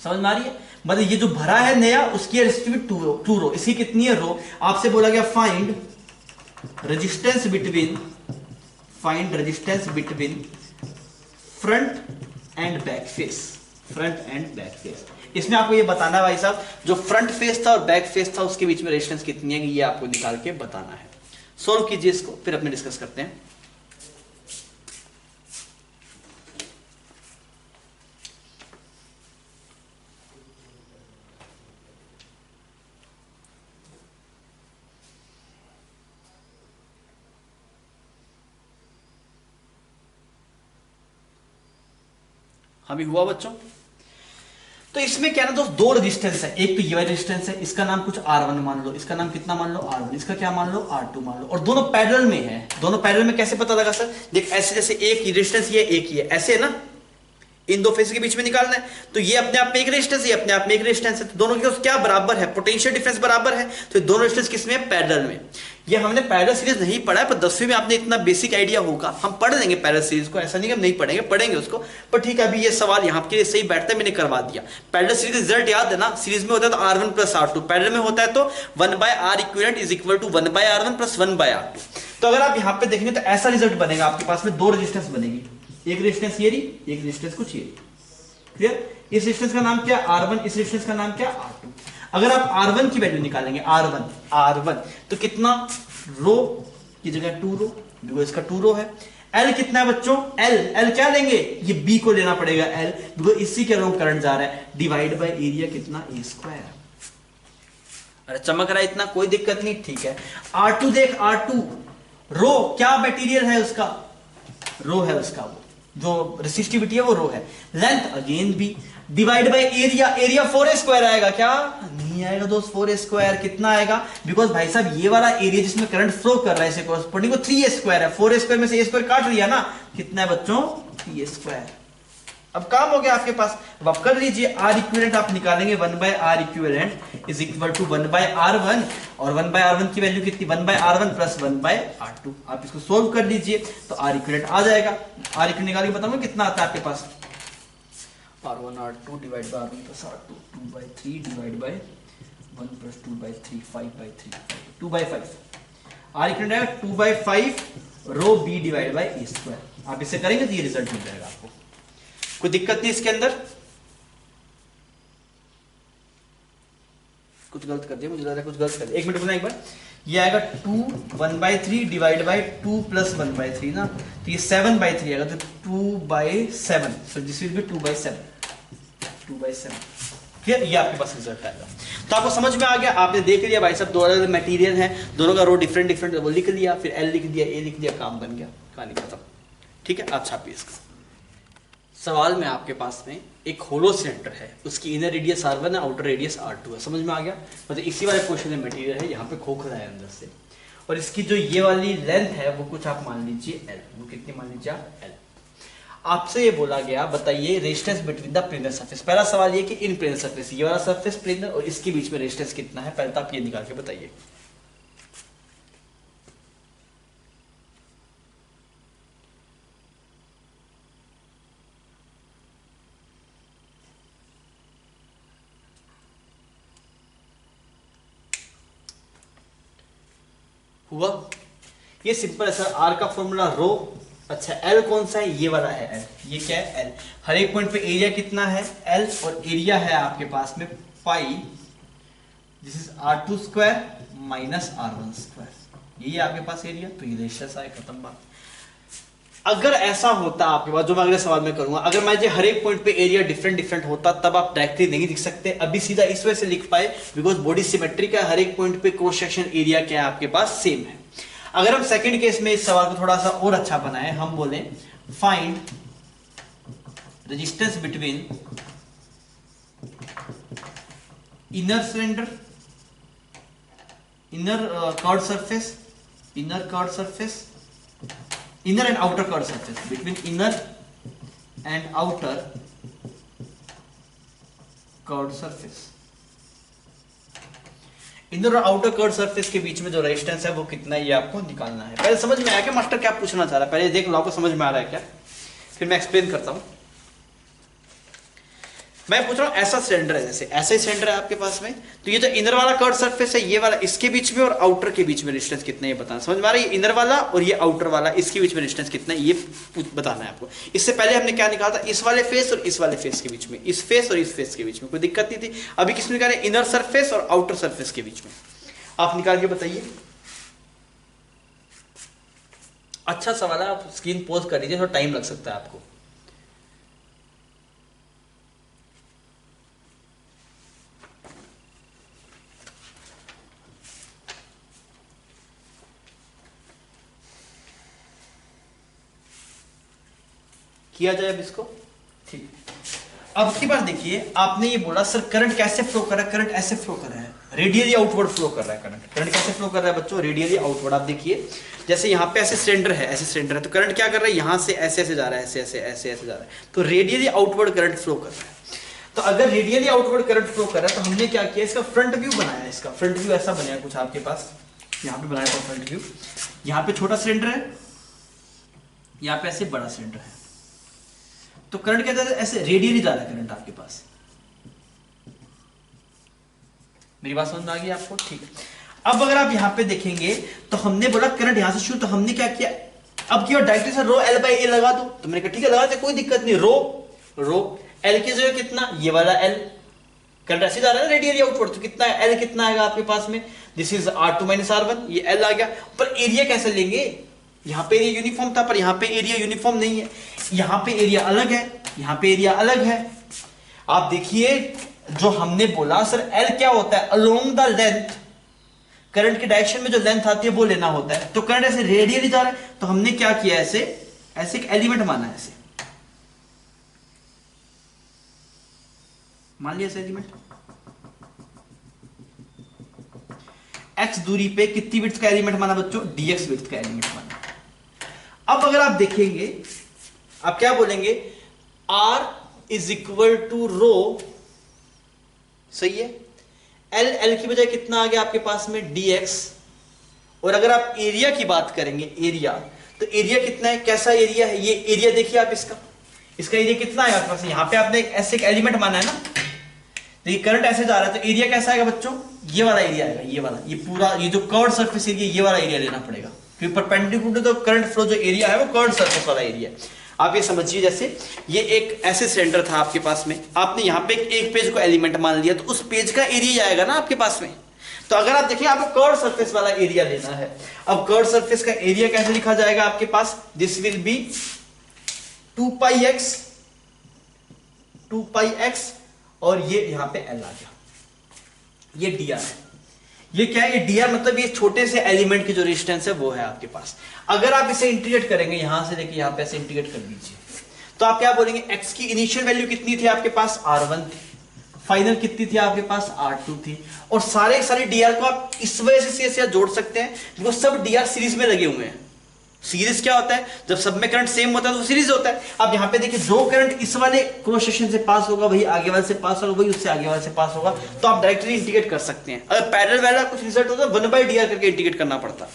S1: समझ में आ रही है? मतलब ये जो भरा है नया, उसकी रेसिस्टिविटी 2 रो, इसकी कितनी है, रो। आपसे बोला गया find resistance between front end back face, front end back face. इसमें आपको ये बताना है भाई साहब, जो फ्रंट फेस था और बैक फेस था उसके बीच में रेजिस्टेंस कितनी है, ये आपको निकाल के बताना है। सोल्व कीजिए इसको, फिर अपने डिस्कस करते हैं। अभी हुआ बच्चों? तो इसमें क्या ना दोस्त, 2 रेजिस्टेंस है, एक तो ये वाला रेजिस्टेंस है, इसका नाम कुछ R1 मान लो, इसका नाम कितना मान लो, R1, इसका क्या मान लो, R2 मान लो, और दोनों पैरेलल में है। दोनों पैरेलल में कैसे पता लगा सर, देख ऐसे जैसे एक ही रेजिस्टेंस ये एक ही है, ऐसे है ना, इन दो फेस के बीच में निकालना है, तो ये अपने आप में एक रेजिस्टेंस, ये अपने आप में एक रेजिस्टेंस है, तो दोनों के क्या बराबर है, पोटेंशियल डिफरेंस बराबर है, तो दोनों रेजिस्टेंस किसमें है, पैरेलल में। ये हमने पैरेलल सीरीज नहीं पढ़ा है, पर 10वीं में आपने इतना बेसिक आइडिया होगा, हम पढ़ लेंगे पैरेलल सीरीज को, ऐसा नहीं कि हम नहीं पढ़ेंगे, पढ़ेंगे उसको, पर ठीक है अभी ये सवाल यहाँ के लिए सही बैठता है, मैंने करवा दिया। पैरेलल सीरीज रिजल्ट याद है ना, सीरीज में होता है तो R1 प्लस R2, पैरेलल में होता है तो 1/R equivalent is equal to 1/R1 plus 1/R2। तो अगर आप यहाँ पे देखेंगे तो ऐसा रिजल्ट बनेगा, आपके पास में 2 रेजिस्टेंस बनेगी, एक रेजिस्टेंस ये रही, एक रेजिस्टेंस कुछ ये, क्लियर। इस रेजिस्टेंस का नाम क्या, R1, इस रेजिस्टेंस का नाम क्या, R2। अगर आप R1 की वैल्यू निकालेंगे, R1 तो कितना, रो की जगह 2 रो, बिकॉज इसका 2 रो है। L कितना है बच्चों, L क्या लेंगे, ये B को लेना पड़ेगा L, बिकॉज इसी के अलोंग करंट जा रहा है, डिवाइड बाय एरिया कितना, A²। अरे चमक रहा है इतना, कोई दिक्कत नहीं, ठीक है। R2 देख, R2 रो क्या मटेरियल है उसका, रो है उसका वो, जो रेसिस्टिविटी है वो रो है, length again b, divide by area, area 4a square आएगा क्या? नहीं आएगा दोस्त 4a स्क्वायर, कितना आएगा? बिकॉज भाई साहब ये वाला एरिया जिसमें करंट फ्लो कर रहा है इसे कॉरस्पॉन्डिंग वो 3a स्क्वायर है, 4a स्क्वायर में से a स्क्वायर काट लिया ना, कितना है बच्चों? 3a square. अब काम हो गया आपके पास, अब आप कर लीजिए, आर इक्विवेलेंट आप निकालेंगे, 1 by r equivalent is equal to 1 by R1, और 1 बाय R1 की वैल्यू कितनी? 1 by R1 plus 1 bye R2। आप इसको सोल्व कर लीजिए तो आर इक्विवेलेंट आ जाएगा। आर इक्विवेलेंट निकाल के बताऊंगा कितना आता है आपके पास, R1 R2 divide by R1 plus R2, 2 by 3 divide by 1 plus 2 by 3, 5 by 3, 2 by 5। R equivalent आएगा 2 by 5 rho b divide by a square. आप इसे करेंगे तो ये रिजल्ट मिल जाएगा आपको, कोई दिक्कत नहीं इसके अंदर। कुछ गलत कर दिया मुझे लग रहा है, कुछ गलत कर दिया, एक मिनट बोलना एक बार। ये आएगा 2 1 by 3 divide by 2 plus 1 by 3 ना, तो ये 7 बाय 3 आएगा, तो 2 by 7, so this will be 2 by 7, 2 by 7। फिर ये आपके पास रिजल्ट आएगा। तो आपको समझ में आ गया, आपने देख लिया भाई साहब, दो अलग अलग मटेरियल हैं, दोनों का रो डिफरेंट डिफरेंट, वो लिख लिया, फिर एल लिख दिया, ए लिख दिया, काम बन गया, कहानी खत्म। ठीक है, आप छापिए इसको। सवाल में आपके पास में एक होलो सिलेंडर है, उसकी इनर रेडियस R1 है, आउटर रेडियस R2 है, समझ में आ गया? मतलब इसी वाले पोर्शन में मटेरियल है, यहाँ पे खोखला है अंदर से, और इसकी जो ये वाली लेंथ है वो कुछ आप मान लीजिए L, वो कितनी मान लीजिए आप? L। आपसे ये बोला गया, बताइए resistance between the planar surface. पहला सवाल ये कि इन प्लेनर सरफेस, ये वाला सरफेस प्लेनर और इसके बीच में रेजिस्टेंस कितना है, पहले तो आप ये निकाल के बताइए। हुआ? ये सिंपल है सर, आर का फॉर्मूला रो। अच्छा, एल कौन सा है? ये वाला है एल। ये क्या है? एल। हर एक पॉइंट पे एरिया कितना है? एल, और एरिया है आपके पास में pi, this is R2 square minus R1 square, यही आपके पास एरिया। तो ये रेशियस आए, खत्म बात। अगर ऐसा होता आपके पास, जो मैं अगले सवाल में करूंगा, अगर मान लीजिए हर एक पॉइंट पे एरिया डिफरेंट डिफरेंट होता, तब आप डायरेक्टली नहीं लिख सकते, अभी सीधा इस वजह से लिख पाए बिकॉज बॉडी सिमेट्रिक है, हर एक पॉइंट पे क्रॉस सेक्शन एरिया क्या है आपके पास? सेम है। अगर हम सेकंड केस में इस सवाल को थोड़ा सा और अच्छा बनाए, हम बोले find resistance between inner cylinder, inner curved surface, inner curved surface, inner and outer curved surface, between inner and outer curved surface, inner और outer curved surface के बीच में जो रेजिस्टेंस है वो कितना है, ये आपको निकालना है। पहले समझ में आया कि मास्टर क्या पूछना चाह रहा है? पहले देख लो आपको समझ में आ रहा है क्या, फिर मैं एक्सप्लेन करता हूं। मैं पूछ रहा हूं, ऐसा सिलेंडर है, जैसे ऐसा ही सिलेंडर है आपके पास में, तो ये जो इनर वाला कर्व सरफेस है, ये वाला, इसके बीच में और आउटर के बीच में रेजिस्टेंस कितना है ये बताना। समझ में आ रहा है? ये इनर वाला और ये आउटर वाला, इसके बीच में रेजिस्टेंस कितना है ये बताना है आपको। इससे पहले हमने क्या निकाला था? इस वाले फेस और इस वाले फेस के बीच में, इस फेस और इस फेस के बीच में, कोई दिक्कत नहीं थी। अभी किसमें निकाले? इनर सरफेस और आउटर सरफेस के बीच में। आप निकाल के बताइए। अच्छा सवाल है, आप स्क्रीन पॉज कर लीजिए, थोड़ा टाइम लग सकता है आपको। किया जाए अब इसको, ठीक। अब की बार देखिए, आपने ये बोला सर करंट कैसे फ्लो कर रहा है? करंट ऐसे फ्लो कर रहा है, रेडियली आउटवर्ड फ्लो कर रहा है करंट। करंट कैसे फ्लो कर रहा है बच्चों? Radially outward. आप देखिए, जैसे यहाँ पे ऐसे सिलेंडर है, ऐसे सिलेंडर है, तो करंट क्या कर रहा है? यहाँ से ऐसे ऐसे जा रहा है, ऐसे ऐसे ऐसे ऐसे जा रहा है, तो रेडियली आउटवर्ड करंट फ्लो कर रहा है। तो अगर रेडियली आउटवर्ड करंट फ्लो कर रहा है, तो हमने क्या किया? इसका फ्रंट व्यू बनाया। इसका फ्रंट व्यू ऐसा बनाया कुछ आपके पास, यहाँ पे बनाया था फ्रंट व्यू। यहाँ पे छोटा सिलेंडर है, यहाँ पे ऐसे बड़ा सिलेंडर है, तो करंट क्या है? ऐसे रेडियली जा रहा है करंट आपके पास। मेरी बात समझ में आ गई आपको? ठीक है। अब अगर आप यहां पे देखेंगे तो हमने बोला करंट यहां से शुरू, तो हमने क्या किया? अब की डायरेक्टली से रो एल बाई ए लगा दो, तो मैंने कहा ठीक है लगा दे, कोई दिक्कत नहीं। रो एल की जगह कितना? ये वाला एल, करंट ऐसे जा रहा है रेडियली आउटवर्ड, तो कितना है? एल कितना आएगा आपके पास में? This is R2 minus R1, ये एल आ गया। पर एरिया कैसे लेंगे? यहाँ पे एरिया यूनिफॉर्म था, पर यहाँ पे एरिया यूनिफॉर्म नहीं है। यहाँ पे एरिया अलग है, यहाँ पे एरिया अलग है। आप देखिए, जो हमने बोला सर एल क्या होता है? अलोंग द लेंथ, करंट के डायरेक्शन में जो लेंथ आती है वो लेना होता है। तो करंट ऐसे रेडियली जा रहा है, तो हमने क्या किया? ऐसे ऐसे एक एलिमेंट माना है, ऐसे मान लिया ऐसा एलिमेंट, x दूरी पे कितनी विड्थ का एलिमेंट माना बच्चों, dx विड्थ का एलिमेंट माना। अब अगर आप देखेंगे, आप क्या बोलेंगे, r इज इक्वल टू रो, सही है, एल की बजाय कितना आ गया आपके पास में dx, और अगर आप एरिया की बात करेंगे, एरिया, तो एरिया कितना है, कैसा एरिया है, ये एरिया देखिए आप इसका एरिया कितना है आपके पास, यहां पे आपने ऐसे एक एलिमेंट माना है ना, तो ये करंट ऐसे जा रहा है, तो एरिया कैसा आएगा बच्चों, ये वाला एरिया आएगा, ये वाला, ये पूरा, ये जो कर्व्ड सरफेस एरिया, ये वाला एरिया लेना पड़ेगा, क्योंकि परपेंडिकुलर तो करंट फ्लो जो एरिया है वो कर्व्ड सरफेस वाला एरिया है। आप ये समझिए, जैसे ये एक ऐसे सिलेंडर था आपके पास में, आपने यहाँ पे एक पेज को एलिमेंट मान लिया, तो उस पेज का एरिया आएगा ना आपके पास में। तो अगर आप देखिए आपको कर्व्ड सरफेस वाला एरिया लेना है, अब कर्व्ड सरफेस का एरिया कैसे लिखा जाएगा आपके पास, this will be 2 pi x, और ये यहां पे L आ गया, ये dr है। ये क्या है, ये dr मतलब ये छोटे से एलिमेंट की जो रेजिस्टेंस है वो है आपके पास। अगर आप इसे इंटीग्रेट करेंगे, यहां से लेके यहां पे ऐसे इंटीग्रेट कर दीजिए, तो आप क्या बोलेंगे, x की इनिशियल वैल्यू कितनी थी आपके पास, r1 थी, फाइनल कितनी थी आपके पास, r2 थी, और सारे dr को आप इस वजह से जोड़ सकते हैं, वो सब dr सीरीज में लगे हुए हैं। सीरीज क्या होता है, जब सब में करंट सेम होता है तो सीरीज होता है। अब यहां पे देखिए, जो करंट इस वाले क्रॉस सेक्शन से पास होगा वही आगे वाले से पास होगा, वही उससे आगे वाले से पास होगा, तो आप डायरेक्टली इंटीग्रेट कर सकते हैं। अगर पैरेलल वाला कुछ रिजल्ट होता है 1/dr करके इंटीग्रेट करना पड़ता।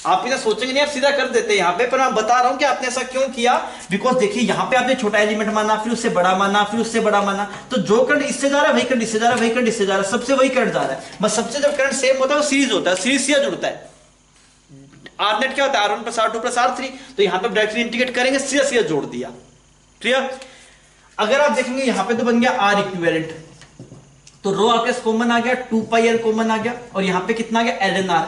S1: आप इतना सोचेंगे नहीं, आप सीधा कर देते हैं यहाँ पे, पर मैं बता रहा हूं कि आपने ऐसा क्यों किया, बिकॉज देखिए यहाँ पे आपने छोटा एलिमेंट माना, फिर उससे बड़ा माना, फिर उससे बड़ा माना, तो जो करंट इससे जा रहा है वही करंट इससे जा रहा है, वही करंट इससे जा रहा है, सबसे वही करंट जा रहा है, बस सबसे जब करंट सेम होता है वो सीरीज होता है, सीरीज सीधा जुड़ता है। आर नेट क्या होता है, R1 + R2 + R3, तो यहां पे डायरेक्टली इंटीग्रेट करेंगे, सीधा सीधा जोड़ दिया, क्लियर। अगर आप देखेंगे यहां पे तो बन गया R इक्विवेलेंट, तो रो आपके कॉमन आ गया, 2 पाई L कॉमन आ गया, और यहां पे कितना आ गया,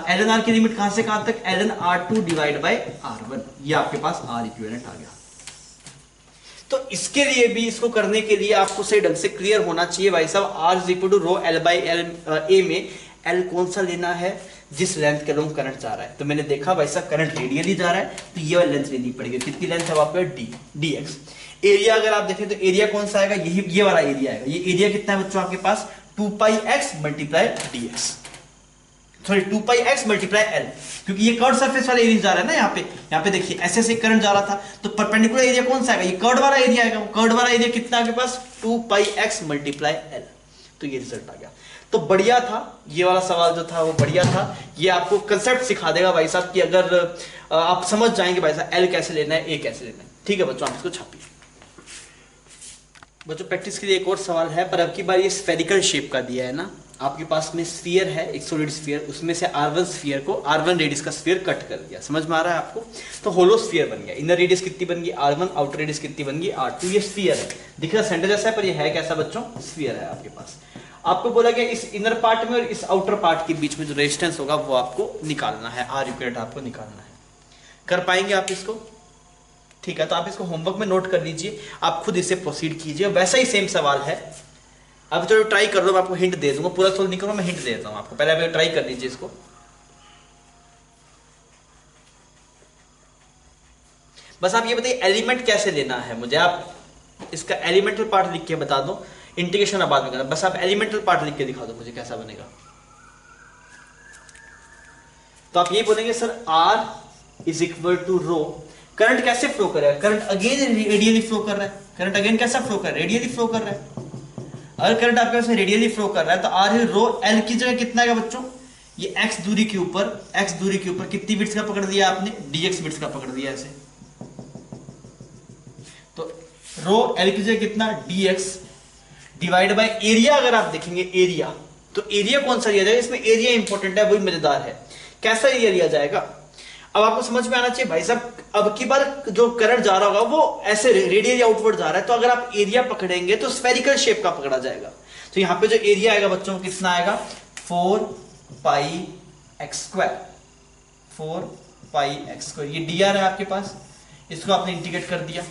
S1: ln r की लिमिट कहां से कहां तक, ln r2 divide by r1, ये आपके पास R इक्विवेलेंट आ गया। तो इसके लिए भी, इसको करने के लिए आपको सही ढंग से क्लियर होना चाहिए भाई साहब, R is equal to rho L/L a में L कौन सा लेना है, जिस लेंथ के लोग करंट जा रहा है। तो मैंने देखा भाई साहब करंट रेडियली जा रहा है, तो ये वाली लेंथ लेनी पड़ेगी, कितनी लेंथ है आपका, dx। एरिया अगर आप देखें तो एरिया कौन सा आएगा, यही ये वाला एरिया आएगा। ये एरिया कितना है बच्चों आपके पास, 2 pi x multiply dx, sorry 2 pi x multiply l, क्योंकि ये कर्व सरफेस वाला एरिया जा रहा है ना, यहाँ पे देखिए ऐसे ऐसे करंट जा रहा था, तो परपेंडिकुलर एरिया कौन सा आएगा, ये कर्व वाला एरिया आएगा। कर्व वाला एरिया कितना आपके पास, 2 पाई x मल्टीप्लाई l, तो ये रिजल्ट आ गया। तो बढ़िया था, ये वाला सवाल जो था वो बढ़िया था, ये आपको कंसेप्ट सिखा देगा भाई साहब कि अगर आप समझ जाएंगे भाई साहब एल कैसे लेना है, ए कैसे लेना है। ठीक है बच्चों, आप इसको छापिए। बच्चों प्रैक्टिस के लिए एक और सवाल है, पर अब की बार ये स्फेरिकल शेप का दिया है ना, आपके पास में स्फीयर है, एक सॉलिड स्फीयर, उसमें से R1 स्फीयर को, R1 रेडियस का स्फीयर कट कर दिया, समझ में आ रहा है आपको, तो होलो स्फीयर बन गया। इनर रेडियस कितनी बन गई R1, आउटर रेडियस कितनी बन गई R2। ये स्फीयर है, दिख रहा सेंटर जैसा है, पर ये है कैसा बच्चों, स्फीयर है आपके पास। आपको बोला गया इस इनर पार्ट में और इस आउटर पार्ट के बीच में जो रेजिस्टेंस होगा वो आपको निकालना है, R इक्विवेलेंट आपको निकालना है। कर पाएंगे आप इसको, ठीक है, तो आप इसको होमवर्क में नोट कर लीजिए, आप खुद इसे प्रोसीड कीजिए। वैसा ही सेम सवाल है, अब तो ट्राई कर लो, मैं आपको हिंट दे दूंगा, पूरा सोल्व नहीं करूंगा, मैं हिंट दे देता हूं आपको, पहले आप ट्राई कर लीजिए इसको। बस आप ये बताइए एलिमेंट कैसे लेना है मुझे, आप इसका एलिमेंटल पार्ट लिख के बता दो, इंटीग्रेशन अब बाद में करना, बस आप एलिमेंटल पार्ट लिख के दिखा दो मुझे कैसा बनेगा। तो आप ये बोलेंगे sir R is equal to rho, current कैसे फ्लो कर रहा है, करंट अगेन रेडियली फ्लो कर रहा है, करंट अगेन कैसा फ्लो कर रहा है, रेडियली फ्लो कर रहा है। अगर करंट आपके पास रेडियली फ्लो कर रहा है तो R रो L की जगह कितना आएगा बच्चों, ये x दूरी के ऊपर कितनी बिट्स का पकड़ दिया आपने, dx बिट्स का पकड़ दिया ऐसे, तो रो L की जगह कितना, dx डिवाइड बाय एरिया। अगर आप देखेंगे एरिया, तो एरिया कौन सा लिया जाएगा, इसमें एरिया इंपॉर्टेंट है, वही मजेदार है, कैसा एरिया लिया जाएगा। अब आपको समझ में आना चाहिए भाई साहब, अब की बार जो करंट जा रहा होगा वो ऐसे रेडियली आउटवर्ड जा रहा है, तो अगर आप एरिया पकड़ेंगे तो स्फेरिकल शेप का पकड़ा जाएगा। तो यहां पे जो एरिया आएगा बच्चों कितना आएगा, 4 पाई x², 4 पाई x², ये dr है आपके पास, इसको आपने इंटीग्रेट कर दिया,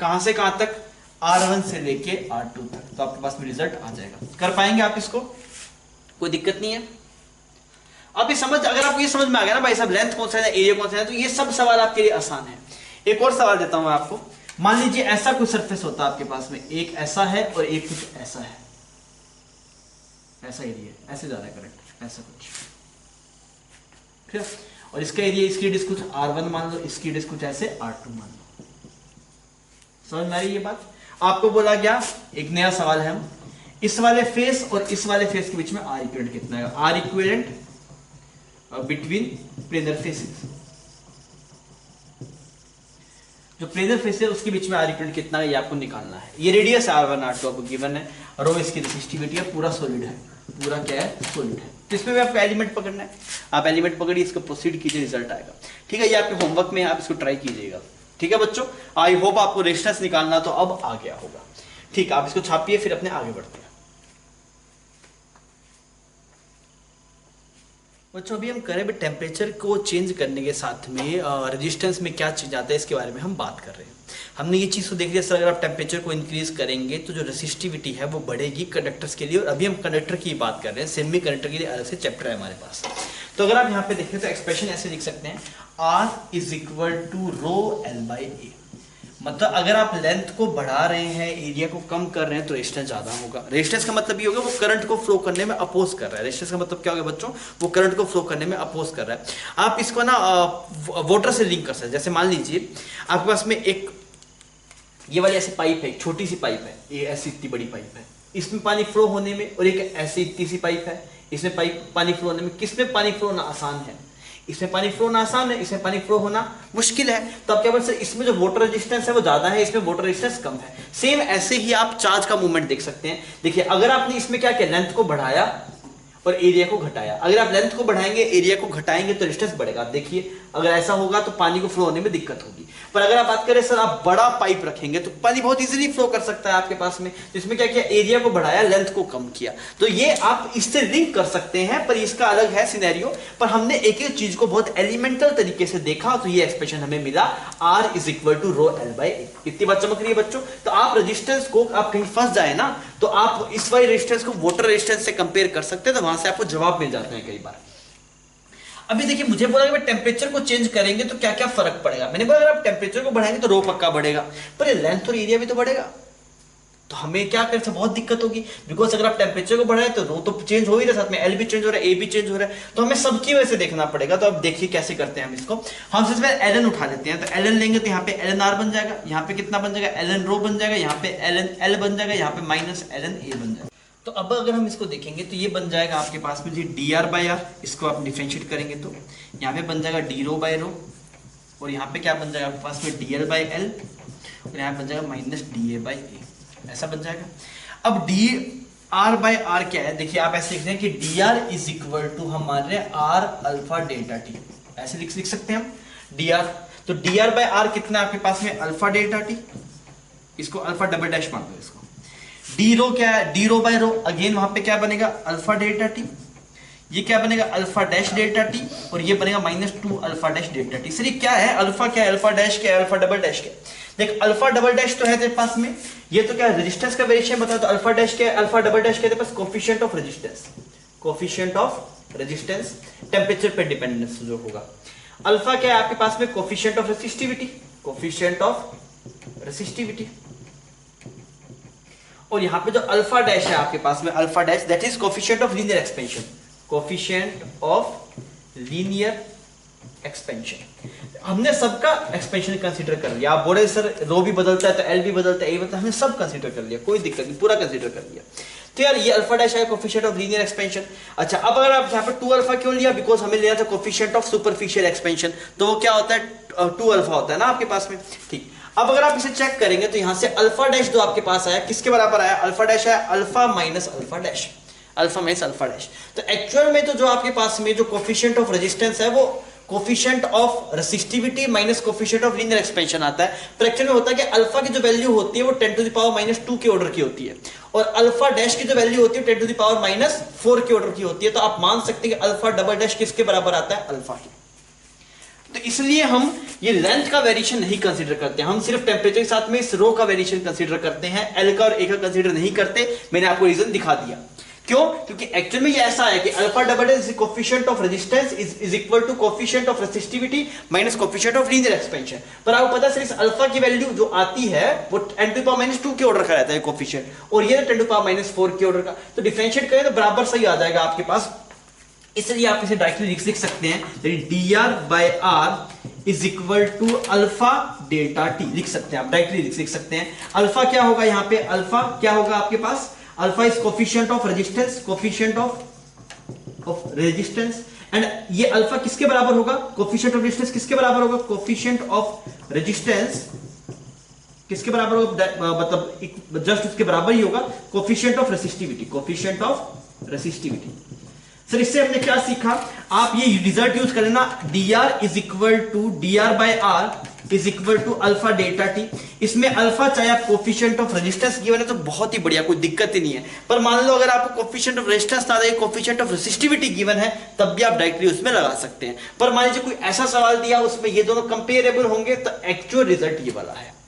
S1: कहां से कहां तक, R1 से लेके R2 तक, तो आपके पास में रिजल्ट आ जाएगा। कर पाएंगे आप इसको, कोई दिक्कत नहीं है। अब ये समझ, अगर आपको ये समझ में आ गया ना भाई साहब लेंथ कौन सा है, एरिया कौन सा है, तो ये सब सवाल आपके लिए आसान है। एक और सवाल देता हूं मैं आपको, मान लीजिए ऐसा कुछ सरफेस होता है आपके पास में, एक ऐसा है और एक कुछ ऐसा है, ऐसा एरिया, ऐसे जा रहा है करंट, ऐसा कुछ, ठीक है। और इसका एरिया, इसकी रेडियस कुछ R1 मान लो, इसकी रेडियस कुछ ऐसे R2 मान लो। समझ में आ रही ये बात? आपको बोला गया एक नया सवाल है, हम इस वाले फेस और इस वाले फेस के बीच में R इक्विवेलेंट कितना है, R equivalent between planar faces, जो प्लेनर फेस है उसके बीच में R इक्विवेलेंट कितना है ये आपको निकालना है। ये रेडियस R1 R2 आपको गिवन है, रो इसकी रेसिस्टिविटी है, पूरा सॉलिड है, पूरा क्या है, सॉलिड है। तो इसमें भी आपको एलिमेंट पकड़ना है, आप एलिमेंट पकड़िए, इसको प्रोसीड कीजिए, रिजल्ट आएगा, ठीक है। ये आपके होमवर्क में, आप इसको ट्राई कीजिएगा, ठीक है बच्चों। आई होप आपको रेजिस्टेंस निकालना तो अब आ गया होगा, ठीक है। आप इसको छापिए, फिर अपने आगे बढ़ते हैं बच्चों। अभी हम करें टेम्परेचर को चेंज करने के साथ में रेजिस्टेंस में क्या चीज आता है इसके बारे में हम बात कर रहे हैं। हमने ये चीज़ तो देख लिया सर, अगर आप टेम्परेचर को इंक्रीज करेंगे तो जो रेसिस्टिविटी है वो बढ़ेगी कंडक्टर्स के लिए, और अभी हम कंडक्टर की बात कर रहे हैं, सेमी कंडक्टर के लिए अलग से चैप्टर है हमारे पास। तो अगर आप यहाँ पे देखें तो एक्सप्रेशन ऐसे लिख सकते हैं, R is equal to rho L by A. मतलब अगर आप लेंथ को बढ़ा रहे हैं, एरिया को कम कर रहे हैं तो रेजिस्टेंस ज्यादा होगा। रेजिस्टेंस का मतलब ये होगा वो करंट को फ्लो करने में अपोज कर रहा है। रेजिस्टेंस का मतलब क्या होगा बच्चों, वो करंट को फ्लो करने में अपोज कर रहा है। आप इसको ना वाटर से लिंक कर सकते हैं। जैसे मान लीजिए आपके पास में एक ये वाली ऐसी पाइप है, छोटी सी पाइप है, ये ऐसी इतनी बड़ी पाइप है, इसमें पानी फ्लो होने में, और एक ऐसी इतनी सी पाइप है, इसमें पानी फ्लो होने में, किसमें पानी फ्लो होना आसान है, इसमें पानी फ्लो होना आसान है, इसमें पानी फ्लो होना मुश्किल है। तो आप क्या बोलते हैं, इसमें जो वाटर रेजिस्टेंस है वो ज्यादा है, इसमें वाटर रेजिस्टेंस कम है। सेम ऐसे ही आप चार्ज का मूवमेंट देख सकते हैं। देखिए अगर आपने इसमें क्या किया, लेंथ को बढ़ाया और एरिया को घटाया, अगर आप लेंथ को बढ़ाएंगे एरिया को घटाएंगे तो रेजिस्टेंस बढ़ेगा। देखिए अगर ऐसा होगा तो पानी को फ्लो होने में दिक्कत होगी। पर अगर आप बात करें सर आप बड़ा पाइप रखेंगे तो पानी बहुत इजीली फ्लो कर सकता है आपके पास में। तो इसमें क्या किया, एरिया को बढ़ाया, लेंथ को कम किया। तो ये आप इससे लिंक कर सकते हैं, पर इसका अलग है सिनेरियो। पर हमने एक एक चीज को बहुत एलिमेंटल तरीके से देखा, तो ये एक्सप्रेशन हमें मिला, R is equal to rho L by A. इतनी बात चमक रही है बच्चों। तो आप रेजिस्टेंस को, आप कहीं फंस जाए ना, तो आप इस वाली रेजिस्टेंस को वाटर रेजिस्टेंस से कंपेयर कर सकते हैं, तो वहां से आपको जवाब मिल जाते हैं कई बार। अभी देखिए मुझे बोला कि टेम्परेचर को चेंज करेंगे तो क्या क्या फर्क पड़ेगा। मैंने बोला अगर आप टेम्परेचर को बढ़ाएंगे तो रो पक्का बढ़ेगा, पर ये लेंथ और एरिया भी तो बढ़ेगा। तो हमें क्या कर सकते, बहुत दिक्कत होगी। बिकॉज अगर आप टेम्परेचर को बढ़ाएं तो रो तो चेंज हो ही रहा है, साथ में एल भी चेंज हो रहा है, ए भी चेंज हो रहा है। तो हमें सबकी वजह से देखना पड़ेगा। तो अब देखिए कैसे करते हैं हम इसको। हम सबसे पहले एल उठा लेते हैं। तो एल लेंगे तो यहाँ पे एल आर बन जाएगा, यहाँ पे कितना बन जाएगा, एल रो बन जाएगा, यहाँ पे एल एल बन जाएगा, यहाँ पे माइनस एल ए बन जाएगा। तो अब अगर हम इसको देखेंगे तो ये बन जाएगा आपके पास में जी डी आर बाई आर। इसको आप डिफरेंशिएट करेंगे तो यहाँ पे बन जाएगा डी रो बाई रो, और यहाँ पे क्या बन जाएगा आपके पास में डी एल बाई एल, और यहाँ बन जाएगा माइनस डी ए बाई ए, ऐसा बन जाएगा। अब डी आर बाई आर क्या है, देखिए आप ऐसे लिख रहे हैं कि d r is equal to हम मान रहे हैं आर अल्फा डेल्टा टी, ऐसे लिख सकते हैं हम डी आर। तो डी आर बाई आर कितना आपके पास में, अल्फा डेल्टा टी, इसको अल्फा डबल डैश मान दो इसको। डी रो क्या है, D row by row, again वहां पे क्या बनेगा, अल्फा डेल्टा टी, ये क्या बनेगा, अल्फा डैश डेल्टा टी, और ये बनेगा minus 2 alpha dash delta T. Sir ये क्या है, अल्फा क्या है, अल्फा डैश क्या है, अल्फा डबल डैश क्या है। देख अल्फा डबल डैश तो है तेरे पास में, ये तो क्या है, रेजिस्टेंस का वेरिएशन बता। तो अल्फा डैश क्या है, अल्फा डबल डैश क्या है तेरे पास, coefficient of resistance, coefficient of resistance temperature पे डिपेंडेंस जो होगा। अल्फा क्या है आपके पास में, coefficient of resistivity, coefficient of resistivity. और यहाँ पे जो अल्फा डैश है आपके पास में, alpha dash that is coefficient of linear expansion, coefficient of linear expansion. हमने सबका एक्सपेंशन कंसीडर कर लिया। आप बोले सर रो भी बदलता है तो एल भी बदलता है, ए बदलता है, हमने सब कंसीडर कर लिया, कोई दिक्कत नहीं, पूरा कंसीडर कर लिया। तो यार ये अल्फा डैश है कोफिशिएंट ऑफ लीनियर एक्सपेंशन। अच्छा अब अगर आप यहाँ पे 2 अल्फा क्यों लिया, बिकॉज हमें लेना था कोफिशिएंट ऑफ सुपरफिशियल एक्सपेंशन, तो वो क्या होता है 2 अल्फा होता है ना आपके पास में, ठीक। अब अगर आप इसे चेक करेंगे तो यहां से अल्फा डैश जो आपके पास आया किसके बराबर आया, अल्फा डैश है alpha minus alpha dash, alpha minus alpha dash. तो एक्चुअल में तो जो आपके पास में जो कोफिशिएंट ऑफ रेजिस्टेंस है वो coefficient of resistivity minus coefficient of linear expansion आता है। पर एक्चुअल में होता है कि अल्फा की जो वैल्यू होती है वो 10 टू द पावर माइनस 2 के ऑर्डर की होती है, और अल्फा डैश की जो वैल्यू होती है 10 टू द पावर माइनस 4 के ऑर्डर की होती है। तो आप मान सकते हैं कि अल्फा डबल डैश किसके बराबर आता है, अल्फा की। तो इसलिए हम ये लेंथ का वेरिएशन नहीं कंसीडर करते, हम सिर्फ टेम्परेचर के साथ में इस रो का वेरिएशन कंसीडर करते हैं, एल का और ए का कंसीडर नहीं करते। मैंने आपको रीजन दिखा दिया। क्यों? क्योंकि एक्चुअल में ये ऐसा है कि alpha double dash is coefficient of resistance is equal to coefficient of resistivity minus coefficient of linear expansion. पर आपको पता है इस अल्फा की वैल्यू जो आती है वो 10 टू पावर -2 के ऑर्डर का रहता है कोफिशिएंट, और ये 10 टू पावर -4 के ऑर्डर का। तो डिफरेंशिएट करें तो बराबर सही आ जाएगा आपके पास। इसलिए आप इसे डायरेक्टली लिख सकते हैं dr/r is equal to alpha delta T, लिख सकते हैं आप डायरेक्टली लिख सकते हैं। अल्फा क्या होगा यहाँ पे? अल्फा क्या होगा आपके पास? Alpha is coefficient of resistance, coefficient of resistance, and ये अल्फा किसके बराबर होगा? कोफिशिएंट ऑफ रेजिस्टेंस किसके बराबर होगा? कोफिशिएंट ऑफ रेजिस्टेंस किसके बराबर होगा? मतलब जस्ट उसके बराबर ही होगा coefficient of resistivity, coefficient of resistivity. Sir इससे हमने क्या सीखा? आप ये रिजल्ट यूज कर लेना, dr is equal to dr/r is equal to alpha delta T. इसमें अल्फा चाहे आप कोफिशिएंट ऑफ रेजिस्टेंस गिवन है तो बहुत ही बढ़िया, कोई दिक्कत ही नहीं है। पर मान लो अगर आपको कोफिशिएंट ऑफ रेजिस्टेंस ना दे, कोफिशिएंट ऑफ रेसिस्टिविटी गिवन है, तब भी आप डायरेक्टली उसमें लगा सकते हैं। पर मान लीजिए कोई ऐसा सवाल दिया उसमें ये दोनों कंपेरेबल होंगे तो एक्चुअल रिजल्ट ये वाला है।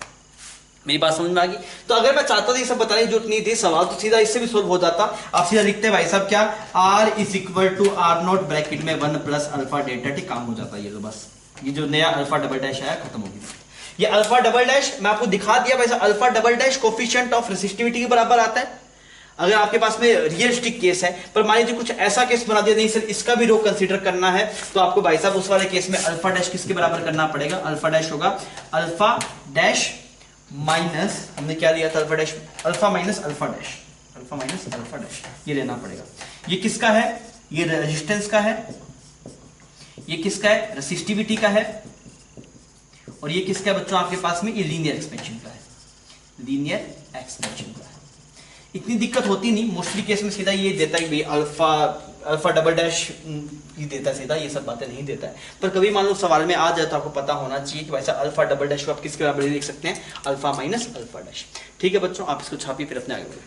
S1: मेरी बात समझ में आ गई? तो अगर मैं चाहता था ये सब बताने की जरूरत नहीं थी, सवाल तो सीधा इससे भी सोल्व हो जाता। आप सीधा लिखते हैं भाई साहब क्या, r is equal to r naught bracket में 1 प्लस अल्फा डेल्टा टी, काम हो जाता है। ये लो बस, ये जो नया अल्फा डबल डैश आया खत्म हो गया। ये अल्फा डबल डैश मैं आपको दिखा दिया भाई साहब, alpha double dash coefficient of resistivity के बराबर आता है अगर आपके पास में रियलिस्टिक केस है। पर मान लीजिए कुछ ऐसा केस बना दिया नहीं सर इसका भी रो कंसीडर करना है, तो आपको भाई साहब उस वाले केस में अल्फा डैश किसके बराबर करना पड़ेगा? अल्फा डैश होगा अल्फा डैश माइनस, हमने क्या लिया था? Alpha dash, alpha minus alpha dash, alpha minus alpha dash, ये लेना पड़ेगा। ये किसका है? ये रेजिस्टेंस का है। ये किसका है? रेसिस्टिविटी का है। और ये किसका है बच्चों आपके पास में? ये लीनियर एक्सपेंशन का है, लीनियर एक्सपेंशन का है। इतनी दिक्कत होती नहीं, मोस्टली केस में सीधा ये देता है कि अल्फा डबल डैश ही देता है सीधा, ये सब बातें नहीं देता है। पर कभी मान लो सवाल में आ जाए तो आपको पता होना चाहिए कि वैसा अल्फा डबल डैश को आप किसके बराबर लिख सकते हैं? Alpha minus alpha dash. ठीक है बच्चों, आप इसको छापिए फिर अपने आगे बढ़िए।